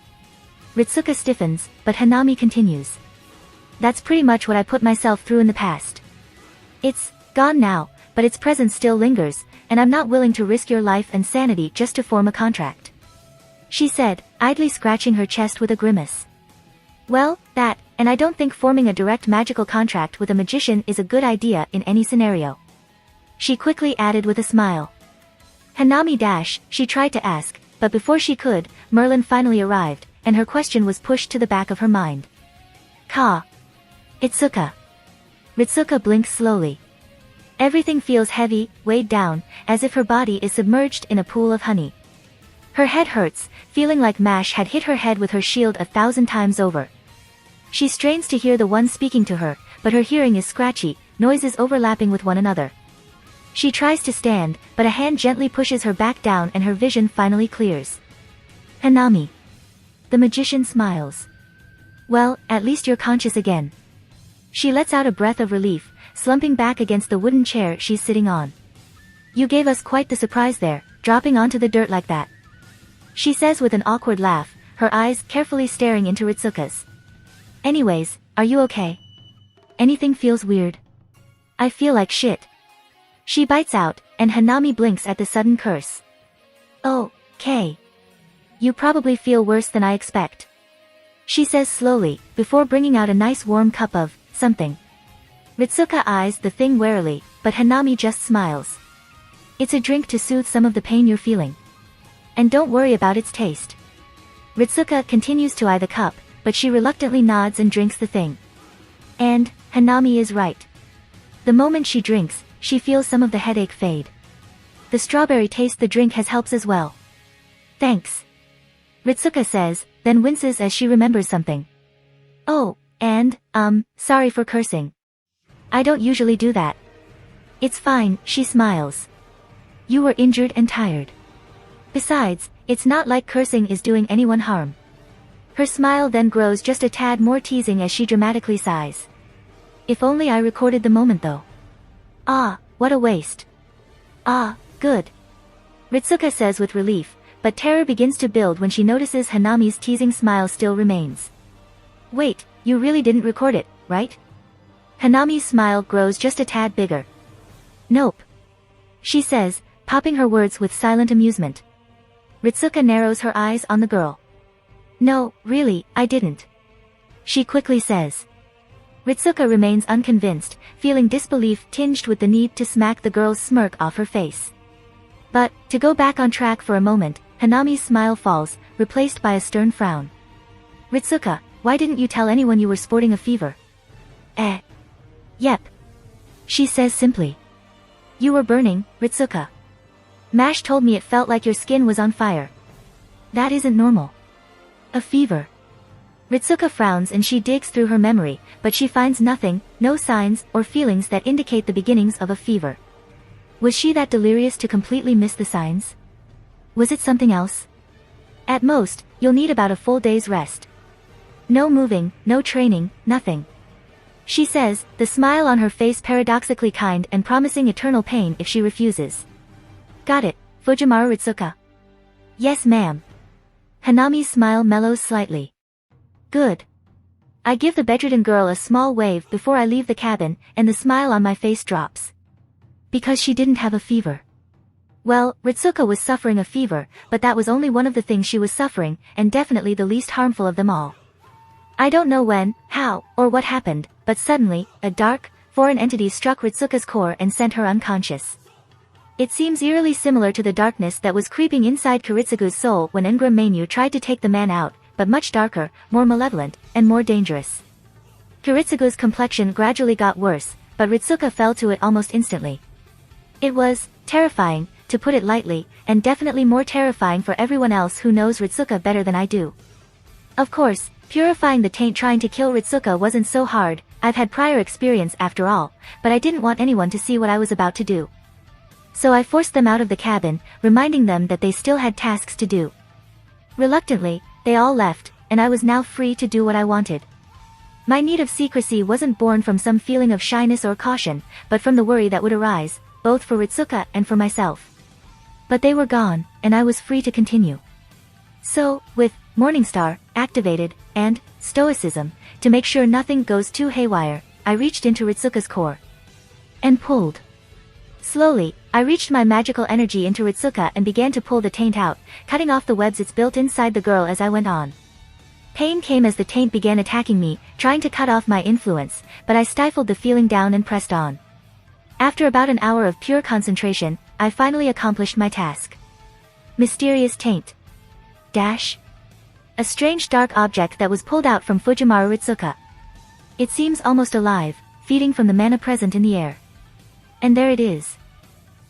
Ritsuka stiffens, but Hanami continues. That's pretty much what I put myself through in the past. It's gone now, but its presence still lingers, and I'm not willing to risk your life and sanity just to form a contract. She said, idly scratching her chest with a grimace. Well, that, and I don't think forming a direct magical contract with a magician is a good idea in any scenario. She quickly added with a smile. Hanami she tried to ask, but before she could, Merlin finally arrived, and her question was pushed to the back of her mind. Itsuka. Ritsuka blinks slowly. Everything feels heavy, weighed down, as if her body is submerged in a pool of honey. Her head hurts, feeling like Mash had hit her head with her shield 1,000 times over. She strains to hear the one speaking to her, but her hearing is scratchy, noises overlapping with one another. She tries to stand, but a hand gently pushes her back down and her vision finally clears. Hanami. The magician smiles. Well, at least you're conscious again. She lets out a breath of relief, slumping back against the wooden chair she's sitting on. You gave us quite the surprise there, dropping onto the dirt like that. She says with an awkward laugh, her eyes carefully staring into Ritsuka's. Anyways, are you okay? Anything feels weird? I feel like shit. She bites out, and Hanami blinks at the sudden curse. Oh, Kay. You probably feel worse than I expect. She says slowly, before bringing out a nice warm cup of something. Ritsuka eyes the thing warily, but Hanami just smiles. It's a drink to soothe some of the pain you're feeling. And don't worry about its taste. Ritsuka continues to eye the cup, but she reluctantly nods and drinks the thing. And, Hanami is right. The moment she drinks, she feels some of the headache fade. The strawberry taste the drink has helps as well. Thanks. Ritsuka says, then winces as she remembers something. Oh, and, sorry for cursing. I don't usually do that. It's fine, she smiles. You were injured and tired. Besides, it's not like cursing is doing anyone harm. Her smile then grows just a tad more teasing as she dramatically sighs. If only I recorded the moment though. Ah, what a waste. Ah, good. Ritsuka says with relief, but terror begins to build when she notices Hanami's teasing smile still remains. Wait, you really didn't record it, right? Hanami's smile grows just a tad bigger. Nope. She says, popping her words with silent amusement. Ritsuka narrows her eyes on the girl. No, really, I didn't. She quickly says. Ritsuka remains unconvinced, feeling disbelief tinged with the need to smack the girl's smirk off her face. But, to go back on track for a moment, Hanami's smile falls, replaced by a stern frown. Ritsuka, why didn't you tell anyone you were sporting a fever? Yep. She says simply. You were burning, Ritsuka. Mash told me it felt like your skin was on fire. That isn't normal. A fever. Ritsuka frowns and she digs through her memory, but she finds nothing, no signs or feelings that indicate the beginnings of a fever. Was she that delirious to completely miss the signs? Was it something else? At most, you'll need about a full day's rest. No moving, no training, nothing. She says, the smile on her face paradoxically kind and promising eternal pain if she refuses. Got it, Fujimaru Ritsuka. Yes ma'am. Hanami's smile mellows slightly. Good. I give the bedridden girl a small wave before I leave the cabin, and the smile on my face drops. Because she didn't have a fever. Well, Ritsuka was suffering a fever, but that was only one of the things she was suffering, and definitely the least harmful of them all. I don't know when, how, or what happened, but suddenly, a dark, foreign entity struck Ritsuka's core and sent her unconscious. It seems eerily similar to the darkness that was creeping inside Kiritsugu's soul when Engram Mainu tried to take the man out, but much darker, more malevolent, and more dangerous. Kiritsugu's complexion gradually got worse, but Ritsuka fell to it almost instantly. It was terrifying, to put it lightly, and definitely more terrifying for everyone else who knows Ritsuka better than I do. Of course, purifying the taint trying to kill Ritsuka wasn't so hard, I've had prior experience after all, but I didn't want anyone to see what I was about to do. So I forced them out of the cabin, reminding them that they still had tasks to do. Reluctantly, they all left, and I was now free to do what I wanted. My need of secrecy wasn't born from some feeling of shyness or caution, but from the worry that would arise, both for Ritsuka and for myself. But they were gone, and I was free to continue. So, with Morningstar activated, and stoicism, to make sure nothing goes too haywire, I reached into Ritsuka's core. And pulled. Slowly, I reached my magical energy into Ritsuka and began to pull the taint out, cutting off the webs it's built inside the girl as I went on. Pain came as the taint began attacking me, trying to cut off my influence, but I stifled the feeling down and pressed on. After about an hour of pure concentration, I finally accomplished my task. Mysterious taint. Dash. A strange dark object that was pulled out from Fujimaru Ritsuka. It seems almost alive, feeding from the mana present in the air. And there it is.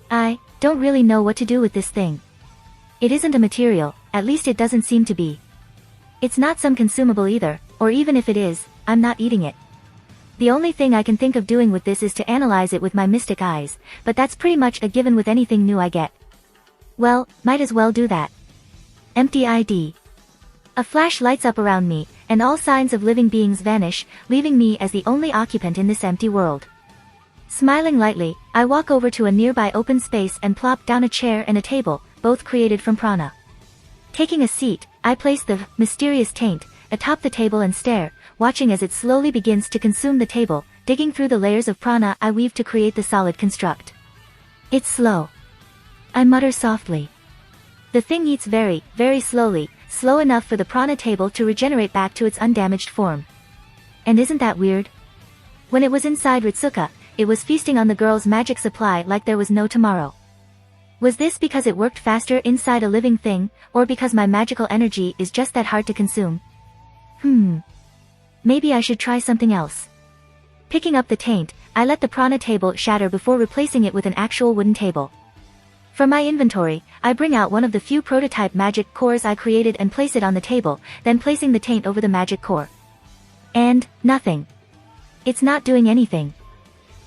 I don't really know what to do with this thing. It isn't a material, at least it doesn't seem to be. It's not some consumable either, or even if it is, I'm not eating it. The only thing I can think of doing with this is to analyze it with my mystic eyes, but that's pretty much a given with anything new I get. Well, might as well do that. Empty ID. A flash lights up around me, and all signs of living beings vanish, leaving me as the only occupant in this empty world. Smiling lightly, I walk over to a nearby open space and plop down a chair and a table, both created from prana. Taking a seat, I place the mysterious taint atop the table and stare, watching as it slowly begins to consume the table, digging through the layers of prana I weave to create the solid construct. It's slow. I mutter softly. The thing eats very, very slowly, slow enough for the prana table to regenerate back to its undamaged form. And isn't that weird? When it was inside Ritsuka, it was feasting on the girl's magic supply like there was no tomorrow. Was this because it worked faster inside a living thing, or because my magical energy is just that hard to consume? Maybe I should try something else. Picking up the taint, I let the prana table shatter before replacing it with an actual wooden table. From my inventory, I bring out one of the few prototype magic cores I created and place it on the table, then placing the taint over the magic core. And, nothing. It's not doing anything.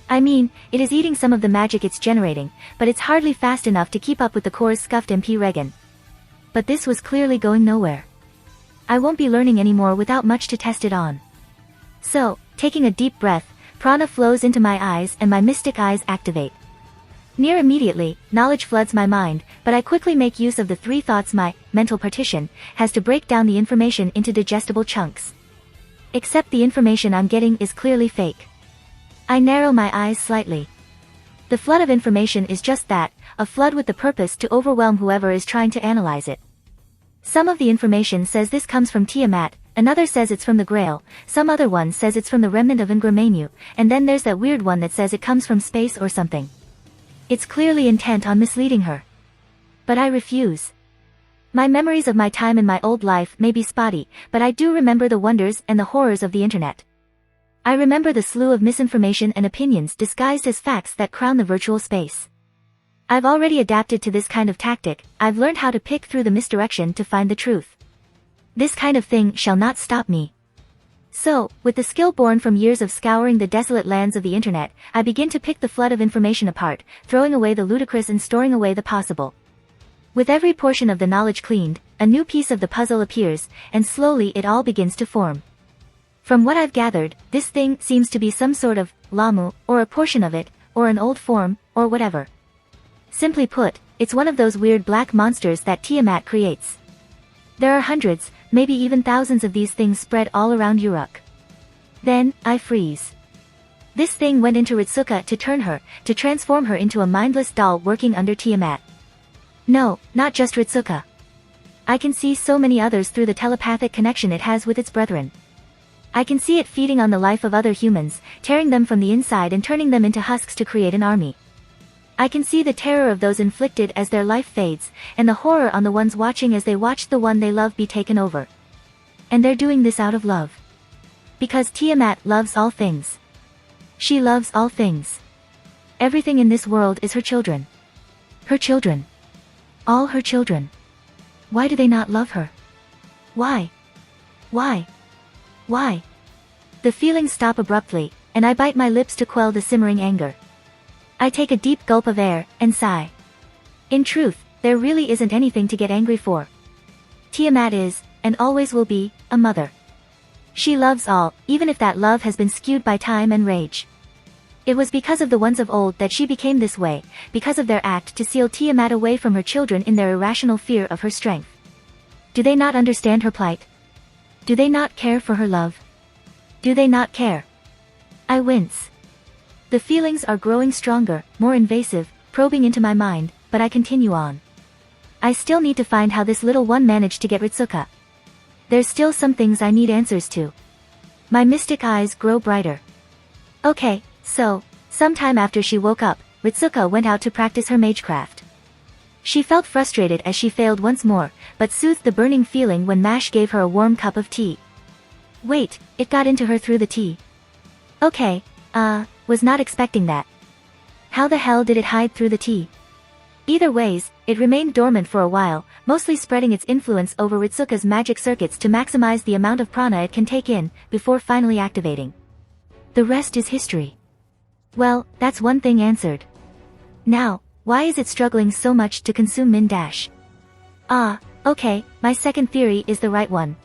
I mean, it is eating some of the magic it's generating, but it's hardly fast enough to keep up with the core's scuffed MP regen. But this was clearly going nowhere. I won't be learning anymore without much to test it on. So, taking a deep breath, prana flows into my eyes and my mystic eyes activate. Near immediately, knowledge floods my mind, but I quickly make use of the 3 thoughts my mental partition has to break down the information into digestible chunks. Except the information I'm getting is clearly fake. I narrow my eyes slightly. The flood of information is just that, a flood with the purpose to overwhelm whoever is trying to analyze it. Some of the information says this comes from Tiamat, another says it's from the Grail, some other one says it's from the remnant of Ingramenu, and then there's that weird one that says it comes from space or something. It's clearly intent on misleading her. But I refuse. My memories of my time in my old life may be spotty, but I do remember the wonders and the horrors of the internet. I remember the slew of misinformation and opinions disguised as facts that crown the virtual space. I've already adapted to this kind of tactic. I've learned how to pick through the misdirection to find the truth. This kind of thing shall not stop me. So, with the skill born from years of scouring the desolate lands of the internet, I begin to pick the flood of information apart, throwing away the ludicrous and storing away the possible. With every portion of the knowledge cleaned, a new piece of the puzzle appears, and slowly it all begins to form. From what I've gathered, this thing seems to be some sort of lamu, or a portion of it, or an old form, or whatever. Simply put, it's one of those weird black monsters that Tiamat creates. There are hundreds, maybe even thousands of these things spread all around Uruk. Then, I freeze. This thing went into Ritsuka to turn her, to transform her into a mindless doll working under Tiamat. No, not just Ritsuka. I can see so many others through the telepathic connection it has with its brethren. I can see it feeding on the life of other humans, tearing them from the inside and turning them into husks to create an army. I can see the terror of those inflicted as their life fades, and the horror on the ones watching as they watch the one they love be taken over. And they're doing this out of love. Because Tiamat loves all things. She loves all things. Everything in this world is her children. Her children. All her children. Why do they not love her? Why? Why? Why? The feelings stop abruptly, and I bite my lips to quell the simmering anger. I take a deep gulp of air, and sigh. In truth, there really isn't anything to get angry for. Tiamat is, and always will be, a mother. She loves all, even if that love has been skewed by time and rage. It was because of the ones of old that she became this way, because of their act to seal Tiamat away from her children in their irrational fear of her strength. Do they not understand her plight? Do they not care for her love? Do they not care? I wince. The feelings are growing stronger, more invasive, probing into my mind, but I continue on. I still need to find how this little one managed to get Ritsuka. There's still some things I need answers to. My mystic eyes grow brighter. Okay, so, sometime after she woke up, Ritsuka went out to practice her magecraft. She felt frustrated as she failed once more, but soothed the burning feeling when Mash gave her a warm cup of tea. Wait, it got into her through the tea. Okay, was not expecting that. How the hell did it hide through the tea? Either ways, it remained dormant for a while, mostly spreading its influence over Ritsuka's magic circuits to maximize the amount of prana it can take in, before finally activating. The rest is history. Well, that's one thing answered. Now, why is it struggling so much to consume Min Dash? Okay, my second theory is the right one.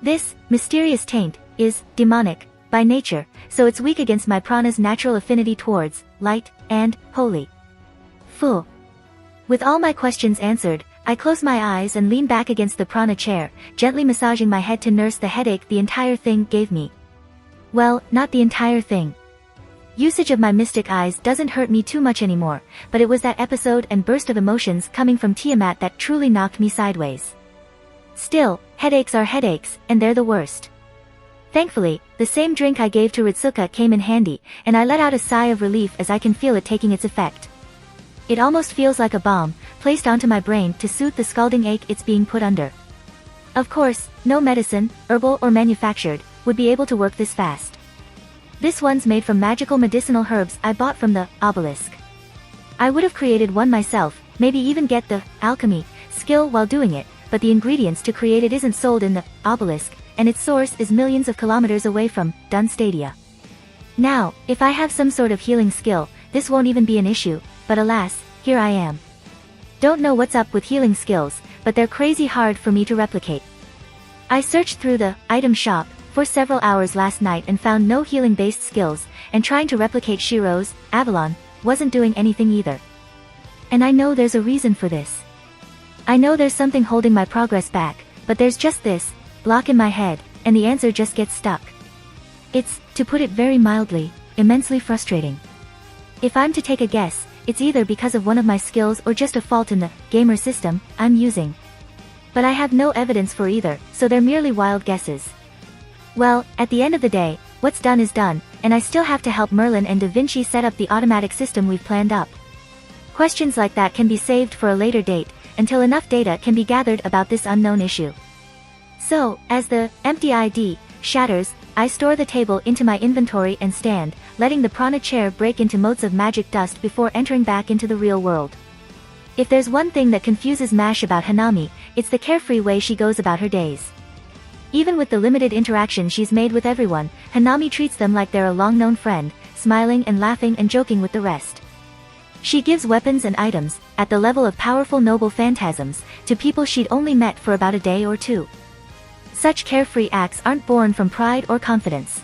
This mysterious taint is demonic by nature, so it's weak against my prana's natural affinity towards light and holy. Fuh. With all my questions answered, I close my eyes and lean back against the prana chair, gently massaging my head to nurse the headache the entire thing gave me. Well, not the entire thing. Usage of my mystic eyes doesn't hurt me too much anymore, but it was that episode and burst of emotions coming from Tiamat that truly knocked me sideways. Still, headaches are headaches, and they're the worst. Thankfully, the same drink I gave to Ritsuka came in handy, and I let out a sigh of relief as I can feel it taking its effect. It almost feels like a balm, placed onto my brain to soothe the scalding ache it's being put under. Of course, no medicine, herbal or manufactured, would be able to work this fast. This one's made from magical medicinal herbs I bought from the obelisk. I would have created one myself, maybe even get the alchemy skill while doing it, but the ingredients to create it isn't sold in the obelisk, and its source is millions of kilometers away from Dunstadia. Now, if I have some sort of healing skill, this won't even be an issue, but alas, here I am. Don't know what's up with healing skills, but they're crazy hard for me to replicate. I searched through the item shop for several hours last night and found no healing-based skills, and trying to replicate Shiro's, Avalon, wasn't doing anything either. And I know there's a reason for this. I know there's something holding my progress back, but there's just this block in my head, and the answer just gets stuck. It's, to put it very mildly, immensely frustrating. If I'm to take a guess, it's either because of one of my skills or just a fault in the gamer system I'm using. But I have no evidence for either, so they're merely wild guesses. Well, at the end of the day, what's done is done, and I still have to help Merlin and Da Vinci set up the automatic system we've planned up. Questions like that can be saved for a later date, until enough data can be gathered about this unknown issue. So, as the empty ID shatters, I store the table into my inventory and stand, letting the prana chair break into motes of magic dust before entering back into the real world. If there's one thing that confuses Mash about Hanami, it's the carefree way she goes about her days. Even with the limited interaction she's made with everyone, Hanami treats them like they're a long-known friend, smiling and laughing and joking with the rest. She gives weapons and items, at the level of powerful noble phantasms, to people she'd only met for about a day or two. Such carefree acts aren't born from pride or confidence.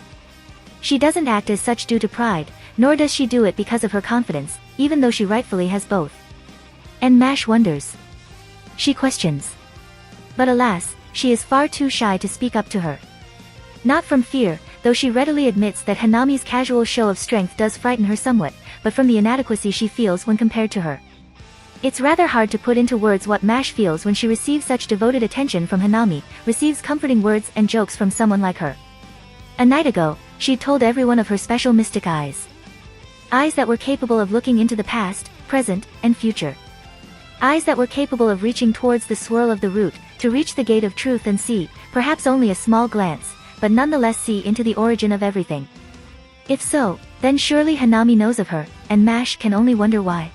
She doesn't act as such due to pride, nor does she do it because of her confidence, even though she rightfully has both. And Mash wonders. She questions. But alas, she is far too shy to speak up to her. Not from fear, though she readily admits that Hanami's casual show of strength does frighten her somewhat, but from the inadequacy she feels when compared to her. It's rather hard to put into words what Mash feels when she receives such devoted attention from Hanami, receives comforting words and jokes from someone like her. A night ago, she'd told everyone of her special mystic eyes. Eyes that were capable of looking into the past, present, and future. Eyes that were capable of reaching towards the swirl of the root, to reach the gate of truth and see, perhaps only a small glance, but nonetheless see into the origin of everything. If so, then surely Hanami knows of her, and Mash can only wonder why.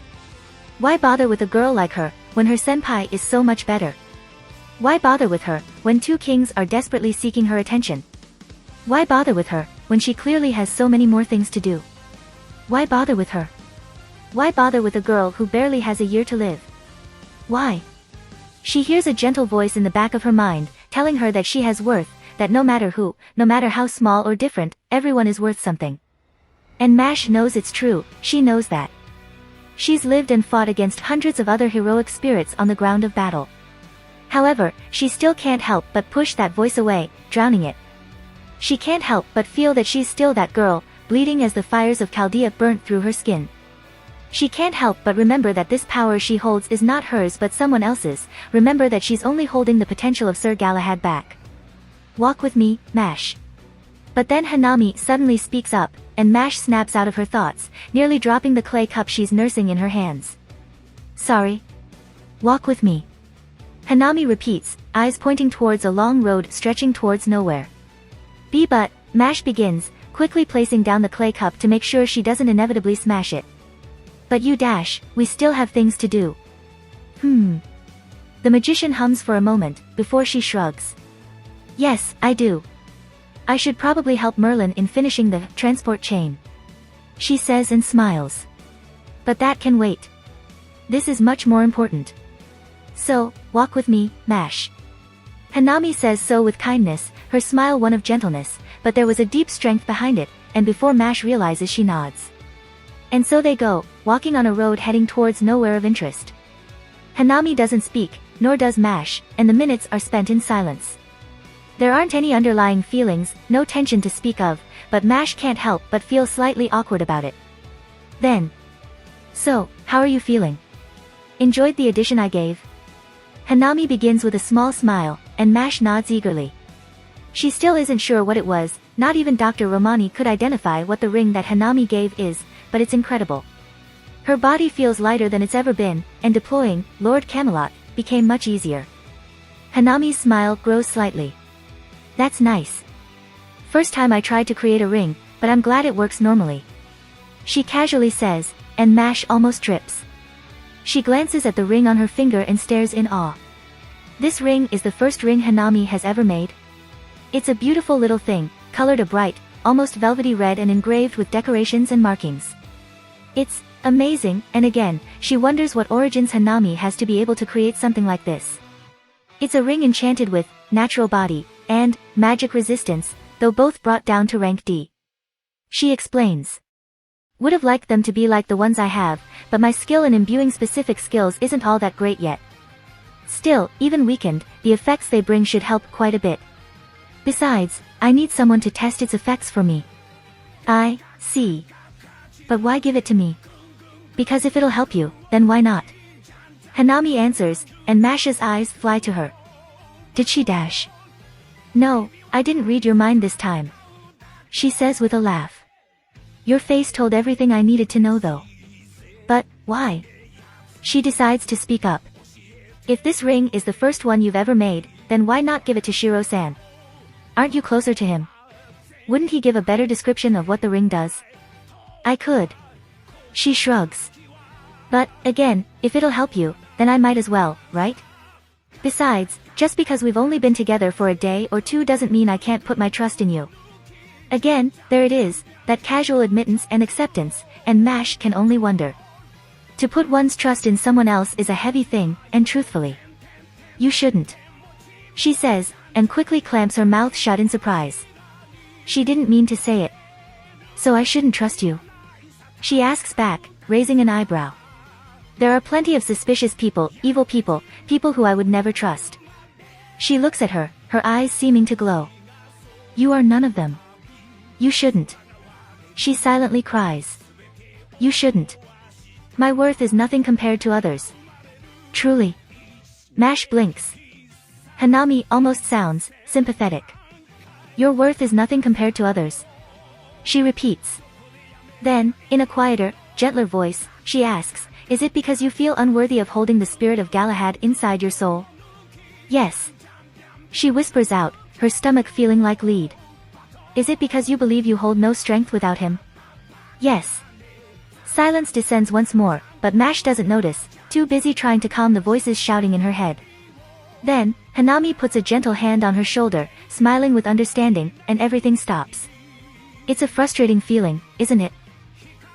Why bother with a girl like her, when her senpai is so much better? Why bother with her, when two kings are desperately seeking her attention? Why bother with her, when she clearly has so many more things to do? Why bother with her? Why bother with a girl who barely has a year to live? Why? She hears a gentle voice in the back of her mind, telling her that she has worth, that no matter who, no matter how small or different, everyone is worth something. And Mash knows it's true, she knows that. She's lived and fought against hundreds of other heroic spirits on the ground of battle. However, she still can't help but push that voice away, drowning it. She can't help but feel that she's still that girl, bleeding as the fires of Chaldea burnt through her skin. She can't help but remember that this power she holds is not hers but someone else's, remember that she's only holding the potential of Sir Galahad back. Walk with me, Mash. But then Hanami suddenly speaks up, and Mash snaps out of her thoughts, nearly dropping the clay cup she's nursing in her hands. Sorry. Walk with me. Hanami repeats, eyes pointing towards a long road stretching towards nowhere. But, Mash begins, quickly placing down the clay cup to make sure she doesn't inevitably smash it. But you dash, we still have things to do. The magician hums for a moment, before she shrugs. Yes, I do. I should probably help Merlin in finishing the transport chain. She says and smiles. But that can wait. This is much more important. So, walk with me, Mash. Hanami says so with kindness, her smile one of gentleness, but there was a deep strength behind it, and before Mash realizes she nods. And so they go, walking on a road heading towards nowhere of interest. Hanami doesn't speak, nor does Mash, and the minutes are spent in silence. There aren't any underlying feelings, no tension to speak of, but Mash can't help but feel slightly awkward about it. Then. So, how are you feeling? Enjoyed the addition I gave? Hanami begins with a small smile, and Mash nods eagerly. She still isn't sure what it was, not even Dr. Romani could identify what the ring that Hanami gave is, but it's incredible. Her body feels lighter than it's ever been, and deploying, Lord Camelot, became much easier. Hanami's smile grows slightly. That's nice. First time I tried to create a ring, but I'm glad it works normally. She casually says, and Mash almost trips. She glances at the ring on her finger and stares in awe. This ring is the first ring Hanami has ever made. It's a beautiful little thing, colored a bright, almost velvety red and engraved with decorations and markings. It's amazing, and again, she wonders what origins Hanami has to be able to create something like this. It's a ring enchanted with natural body, and magic resistance, though both brought down to rank D. She explains. Would have liked them to be like the ones I have, but my skill in imbuing specific skills isn't all that great yet. Still, even weakened, the effects they bring should help quite a bit. Besides, I need someone to test its effects for me. I see. But why give it to me? Because if it'll help you, then why not? Hanami answers, and Mash's eyes fly to her. Did she dash? No, I didn't read your mind this time. She says with a laugh. Your face told everything I needed to know though. But, why? She decides to speak up. If this ring is the first one you've ever made, then why not give it to Shiro-san? Aren't you closer to him? Wouldn't he give a better description of what the ring does? I could. She shrugs. But, again, if it'll help you, then I might as well, right? Besides, just because we've only been together for a day or two doesn't mean I can't put my trust in you. Again, there it is, that casual admittance and acceptance, and Mash can only wonder. To put one's trust in someone else is a heavy thing, and truthfully. You shouldn't. She says, and quickly clamps her mouth shut in surprise. She didn't mean to say it. So I shouldn't trust you? She asks back, raising an eyebrow. There are plenty of suspicious people, evil people, people who I would never trust. She looks at her, her eyes seeming to glow. You are none of them. You shouldn't. She silently cries. You shouldn't. My worth is nothing compared to others. Truly. Mash blinks. Hanami almost sounds sympathetic. Your worth is nothing compared to others. She repeats. Then, in a quieter, gentler voice, she asks, is it because you feel unworthy of holding the spirit of Galahad inside your soul? Yes. She whispers out, her stomach feeling like lead. Is it because you believe you hold no strength without him? Yes. Silence descends once more, but Mash doesn't notice, too busy trying to calm the voices shouting in her head. Then, Hanami puts a gentle hand on her shoulder, smiling with understanding, and everything stops. It's a frustrating feeling, isn't it?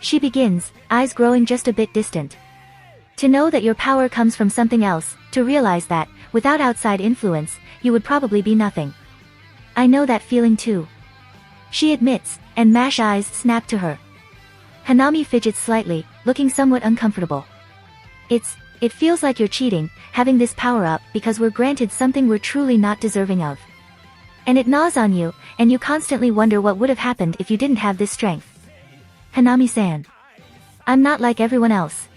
She begins, eyes growing just a bit distant. To know that your power comes from something else, to realize that, without outside influence, you would probably be nothing. I know that feeling too. She admits, and Mash eyes snap to her. Hanami fidgets slightly, looking somewhat uncomfortable. It feels like you're cheating, having this power up because we're granted something we're truly not deserving of. And it gnaws on you, and you constantly wonder what would have happened if you didn't have this strength. Hanami-san. I'm not like everyone else.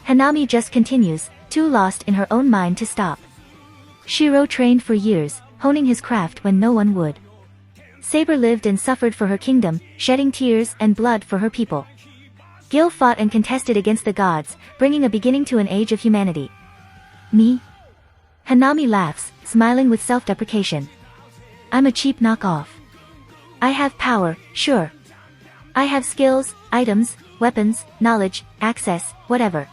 Hanami just continues, too lost in her own mind to stop. Shiro trained for years, honing his craft when no one would. Saber lived and suffered for her kingdom, shedding tears and blood for her people. Gil fought and contested against the gods, bringing a beginning to an age of humanity. Me? Hanami laughs, smiling with self-deprecation. I'm a cheap knockoff. I have power, sure. I have skills, items, weapons, knowledge, access, whatever.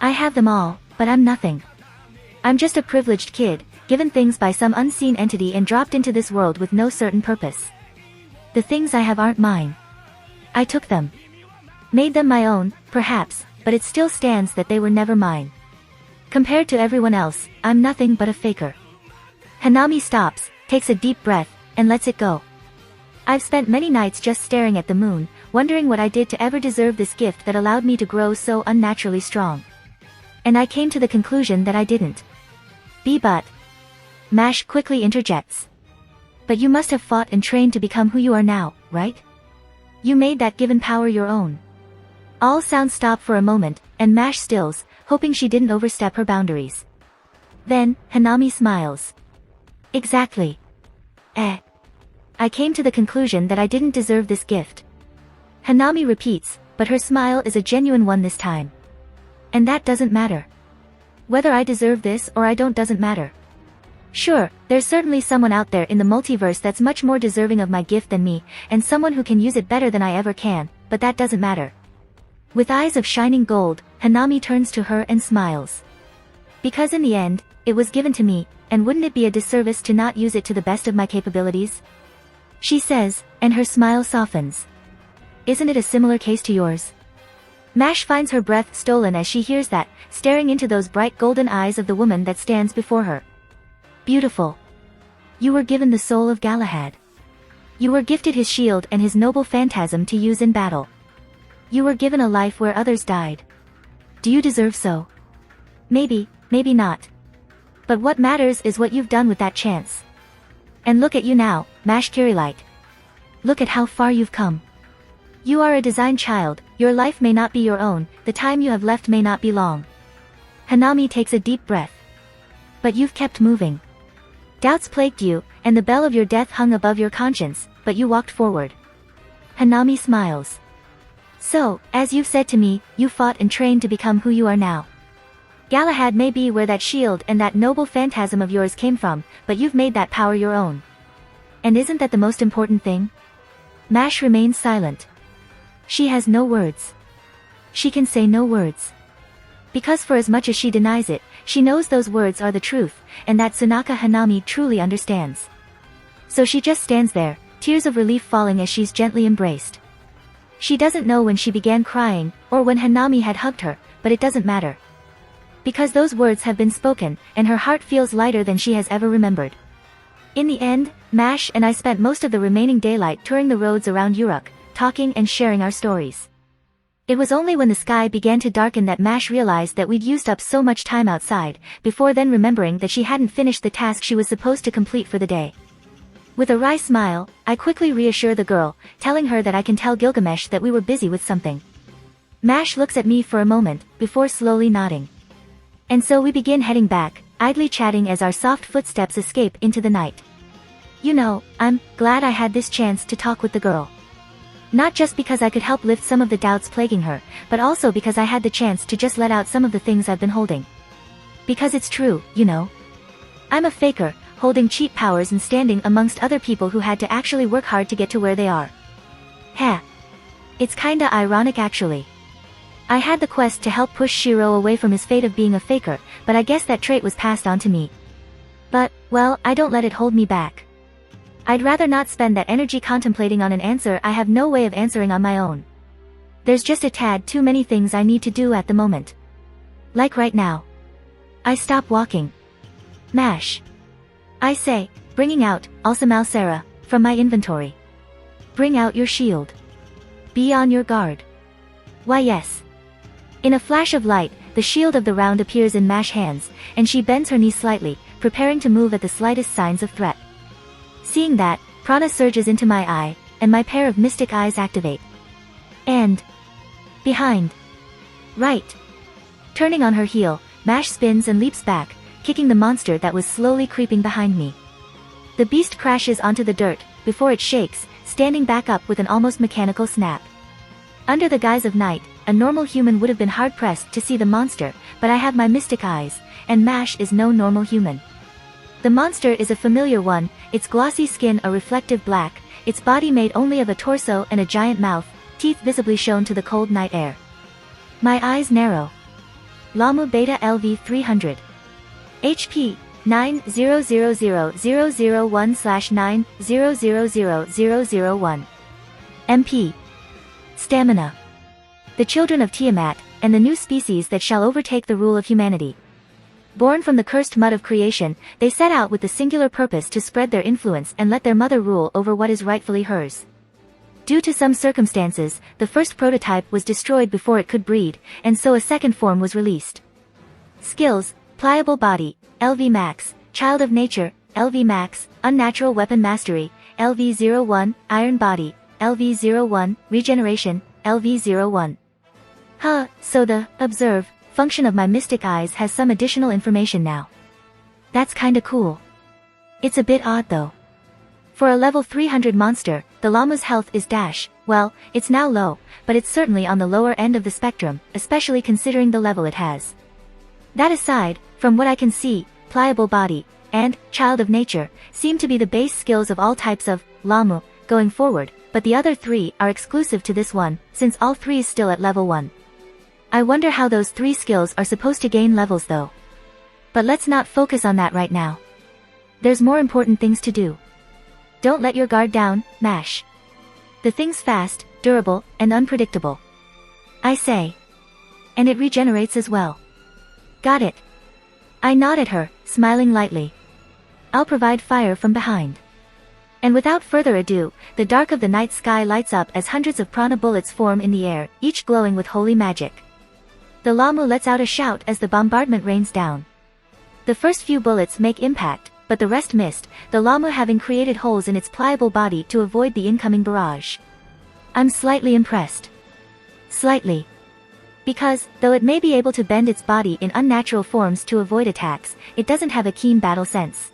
I have them all, but I'm nothing. I'm just a privileged kid, given things by some unseen entity and dropped into this world with no certain purpose. The things I have aren't mine. I took them. Made them my own, perhaps, but it still stands that they were never mine. Compared to everyone else, I'm nothing but a faker. Hanami stops, takes a deep breath, and lets it go. I've spent many nights just staring at the moon, wondering what I did to ever deserve this gift that allowed me to grow so unnaturally strong. And I came to the conclusion that I didn't. But. Mash quickly interjects. But you must have fought and trained to become who you are now, right? You made that given power your own. All sounds stop for a moment, and Mash stills, hoping she didn't overstep her boundaries. Then, Hanami smiles. Exactly. I came to the conclusion that I didn't deserve this gift. Hanami repeats, but her smile is a genuine one this time. And that doesn't matter. Whether I deserve this or I don't doesn't matter. Sure, there's certainly someone out there in the multiverse that's much more deserving of my gift than me, and someone who can use it better than I ever can, but that doesn't matter. With eyes of shining gold, Hanami turns to her and smiles. Because in the end, it was given to me, and wouldn't it be a disservice to not use it to the best of my capabilities? She says, and her smile softens. Isn't it a similar case to yours? Mash finds her breath stolen as she hears that, staring into those bright golden eyes of the woman that stands before her. Beautiful. You were given the soul of Galahad. You were gifted his shield and his noble phantasm to use in battle. You were given a life where others died. Do you deserve so? Maybe, maybe not. But what matters is what you've done with that chance. And look at you now, Mash Kirilite. Look at how far you've come. You are a design child, your life may not be your own, the time you have left may not be long. Hanami takes a deep breath. But you've kept moving. Doubts plagued you, and the bell of your death hung above your conscience, but you walked forward. Hanami smiles. So, as you've said to me, you fought and trained to become who you are now. Galahad may be where that shield and that noble phantasm of yours came from, but you've made that power your own. And isn't that the most important thing? Mash remains silent. She has no words. She can say no words. Because for as much as she denies it, she knows those words are the truth, and that Tsunaka Hanami truly understands. So she just stands there, tears of relief falling as she's gently embraced. She doesn't know when she began crying, or when Hanami had hugged her, but it doesn't matter. Because those words have been spoken, and her heart feels lighter than she has ever remembered. In the end, Mash and I spent most of the remaining daylight touring the roads around Uruk, talking and sharing our stories. It was only when the sky began to darken that Mash realized that we'd used up so much time outside, before then remembering that she hadn't finished the task she was supposed to complete for the day. With a wry smile, I quickly reassure the girl, telling her that I can tell Gilgamesh that we were busy with something. Mash looks at me for a moment, before slowly nodding. And so we begin heading back, idly chatting as our soft footsteps escape into the night. You know, I'm glad I had this chance to talk with the girl. Not just because I could help lift some of the doubts plaguing her, but also because I had the chance to just let out some of the things I've been holding. Because it's true, you know. I'm a faker, holding cheat powers and standing amongst other people who had to actually work hard to get to where they are. Heh. It's kinda ironic actually. I had the quest to help push Shiro away from his fate of being a faker, but I guess that trait was passed on to me. But, well, I don't let it hold me back. I'd rather not spend that energy contemplating on an answer I have no way of answering on my own. There's just a tad too many things I need to do at the moment. Like right now. I stop walking. Mash. I say, bringing out, Alsamal Sarah, from my inventory. Bring out your shield. Be on your guard. Why yes. In a flash of light, the shield of the round appears in Mash hands, and she bends her knees slightly, preparing to move at the slightest signs of threat. Seeing that, prana surges into my eye, and my pair of mystic eyes activate. And behind. Right. Turning on her heel, Mash spins and leaps back, kicking the monster that was slowly creeping behind me. The beast crashes onto the dirt, before it shakes, standing back up with an almost mechanical snap. Under the guise of night, a normal human would have been hard-pressed to see the monster, but I have my mystic eyes, and Mash is no normal human. The monster is a familiar one, its glossy skin a reflective black, its body made only of a torso and a giant mouth, teeth visibly shown to the cold night air. My eyes narrow. Lamu Beta LV 300. HP 9000001/9000001. MP. Stamina. The children of Tiamat, and the new species that shall overtake the rule of humanity. Born from the cursed mud of creation, they set out with the singular purpose to spread their influence and let their mother rule over what is rightfully hers. Due to some circumstances, the first prototype was destroyed before it could breed, and so a second form was released. Skills: Pliable Body, LV Max, Child of Nature, LV Max, Unnatural Weapon Mastery, LV01, Iron Body, LV01, Regeneration, LV01. So the observe function of my mystic eyes has some additional information now. That's kinda cool. It's a bit odd though. For a level 300 monster, the llama's health is well, it's now low, but it's certainly on the lower end of the spectrum, especially considering the level it has. That aside, from what I can see, Pliable Body, and Child of Nature, seem to be the base skills of all types of Lamu, going forward, but the other three are exclusive to this one, since all three is still at level 1. I wonder how those three skills are supposed to gain levels though. But let's not focus on that right now. There's more important things to do. Don't let your guard down, Mash. The thing's fast, durable, and unpredictable. I say. And it regenerates as well. Got it. I nod at her, smiling lightly. I'll provide fire from behind. And without further ado, the dark of the night sky lights up as hundreds of prana bullets form in the air, each glowing with holy magic. The Lamu lets out a shout as the bombardment rains down. The first few bullets make impact, but the rest missed, the Lamu having created holes in its pliable body to avoid the incoming barrage. I'm slightly impressed. Slightly. Because, though it may be able to bend its body in unnatural forms to avoid attacks, it doesn't have a keen battle sense.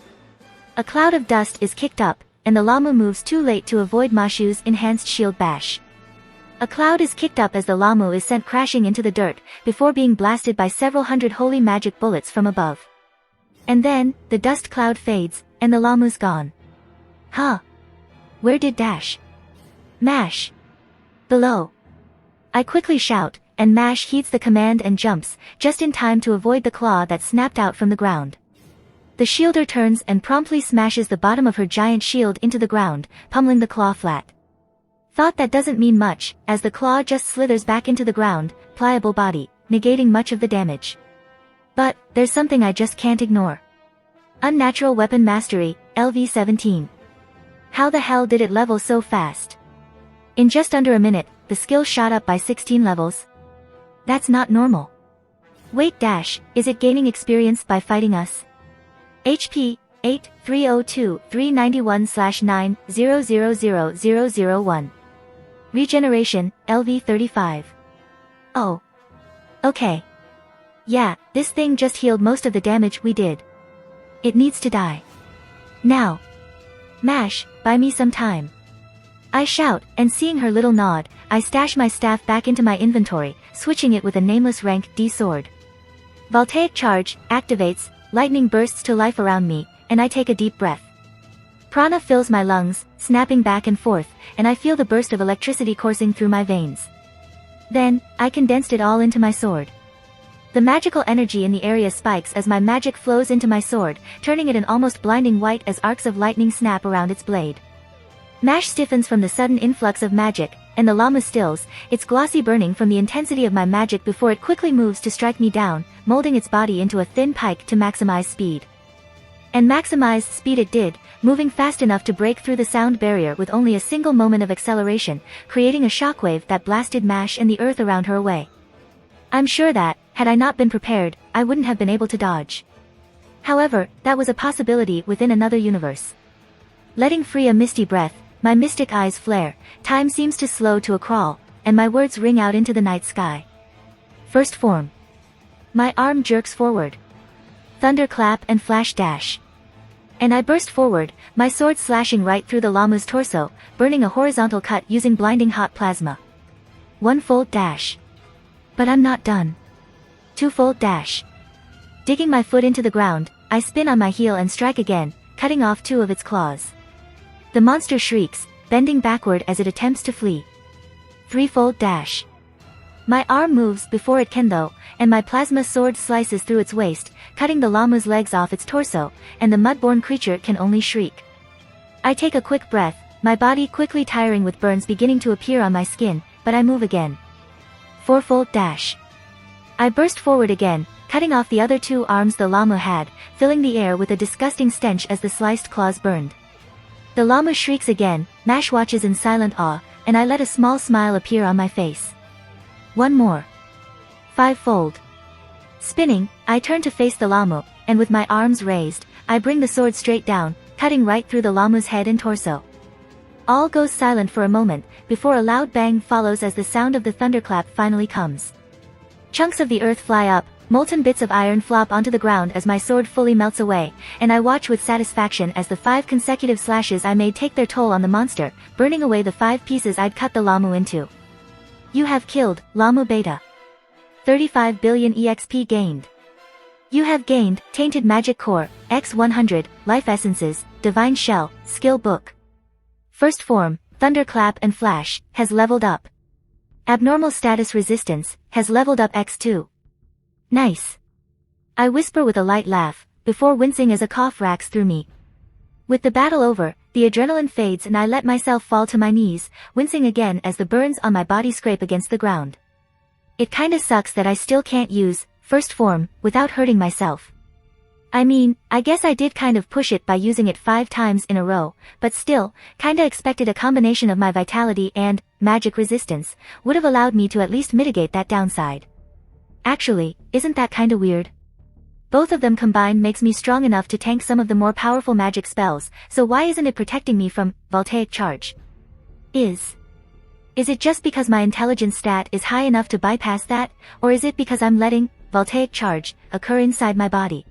A cloud of dust is kicked up, and the Lamu moves too late to avoid Mashu's enhanced shield bash. A cloud is kicked up as the Lamu is sent crashing into the dirt, before being blasted by several hundred holy magic bullets from above. And then, the dust cloud fades, and the Lamu's gone. Huh? Where did Dash? Mash? Below. I quickly shout, and Mash heeds the command and jumps, just in time to avoid the claw that snapped out from the ground. The shielder turns and promptly smashes the bottom of her giant shield into the ground, pummeling the claw flat. Thought that doesn't mean much, as the claw just slithers back into the ground, pliable body, negating much of the damage. But, there's something I just can't ignore. Unnatural Weapon Mastery, LV-17. How the hell did it level so fast? In just under a minute, the skill shot up by 16 levels. That's not normal. Wait Dash, is it gaining experience by fighting us? HP, 8-302-391/9-000-001. Regeneration, LV-35. Oh. Okay. Yeah, this thing just healed most of the damage we did. It needs to die. Now. Mash, buy me some time. I shout, and seeing her little nod, I stash my staff back into my inventory, switching it with a nameless rank D sword. Voltaic charge, activates, lightning bursts to life around me, and I take a deep breath. Prana fills my lungs, snapping back and forth, and I feel the burst of electricity coursing through my veins. Then, I condensed it all into my sword. The magical energy in the area spikes as my magic flows into my sword, turning it an almost blinding white as arcs of lightning snap around its blade. Mash stiffens from the sudden influx of magic, and the Lamu stills, its glossy burning from the intensity of my magic before it quickly moves to strike me down, molding its body into a thin pike to maximize speed. And maximized speed it did, moving fast enough to break through the sound barrier with only a single moment of acceleration, creating a shockwave that blasted Mash and the earth around her away. I'm sure that, had I not been prepared, I wouldn't have been able to dodge. However, that was a possibility within another universe. Letting free a misty breath, my mystic eyes flare, time seems to slow to a crawl, and my words ring out into the night sky. First form. My arm jerks forward. Thunderclap and flash dash. And I burst forward, my sword slashing right through the Lamu's torso, burning a horizontal cut using blinding hot plasma. One-fold dash. But I'm not done. Two-fold dash. Digging my foot into the ground, I spin on my heel and strike again, cutting off two of its claws. The monster shrieks, bending backward as it attempts to flee. Three-fold dash. My arm moves before it can though, and my plasma sword slices through its waist, cutting the Lamu's legs off its torso, and the mudborn creature can only shriek. I take a quick breath, my body quickly tiring with burns beginning to appear on my skin, but I move again. Four-fold dash. I burst forward again, cutting off the other two arms the Lamu had, filling the air with a disgusting stench as the sliced claws burned. The Lamu shrieks again, Mash watches in silent awe, and I let a small smile appear on my face. One more. Five-fold. Spinning, I turn to face the Lamu, and with my arms raised, I bring the sword straight down, cutting right through the Lamu's head and torso. All goes silent for a moment, before a loud bang follows as the sound of the thunderclap finally comes. Chunks of the earth fly up, molten bits of iron flop onto the ground as my sword fully melts away, and I watch with satisfaction as the 5 consecutive slashes I made take their toll on the monster, burning away the 5 pieces I'd cut the Lamu into. You have killed, Lamu Beta. 35 billion EXP gained. You have gained, Tainted Magic Core, X100, Life Essences, Divine Shell, Skill Book. First form, Thunderclap and Flash, has leveled up. Abnormal Status Resistance, has leveled up X2. Nice. I whisper with a light laugh, before wincing as a cough racks through me. With the battle over, the adrenaline fades and I let myself fall to my knees, wincing again as the burns on my body scrape against the ground. It kinda sucks that I still can't use first form without hurting myself. I mean, I guess I did kind of push it by using it 5 times in a row, but still, kinda expected a combination of my vitality and magic resistance would have allowed me to at least mitigate that downside. Actually, isn't that kinda weird? Both of them combined makes me strong enough to tank some of the more powerful magic spells, so why isn't it protecting me from voltaic charge? Is it just because my intelligence stat is high enough to bypass that, or is it because I'm letting voltaic charge occur inside my body?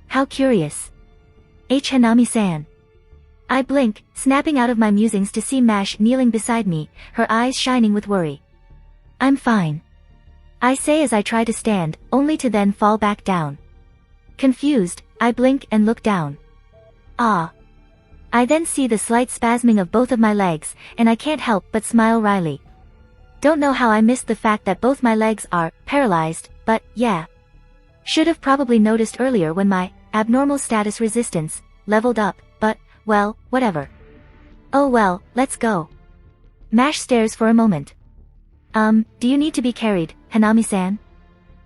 How curious. Hanami-san. I blink, snapping out of my musings to see Mash kneeling beside me, her eyes shining with worry. I'm fine, I say as I try to stand, only to then fall back down. Confused, I blink and look down. Ah. I then see the slight spasming of both of my legs, and I can't help but smile wryly. Don't know how I missed the fact that both my legs are paralyzed, but yeah. Should have probably noticed earlier when my abnormal status resistance leveled up, but, well, whatever. Oh well, let's go. Mash stares for a moment. Do you need to be carried, Hanami-san?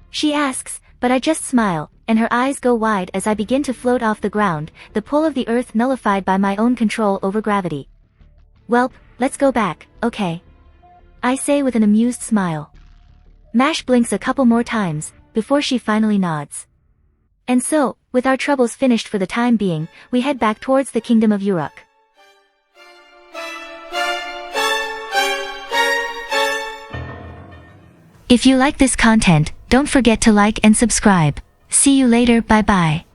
She asks, but I just smile, and her eyes go wide as I begin to float off the ground, the pull of the earth nullified by my own control over gravity. Welp, let's go back, okay? I say with an amused smile. Mash blinks a couple more times, before she finally nods. And so, with our troubles finished for the time being, we head back towards the Kingdom of Uruk. If you like this content, don't forget to like and subscribe. See you later, bye bye.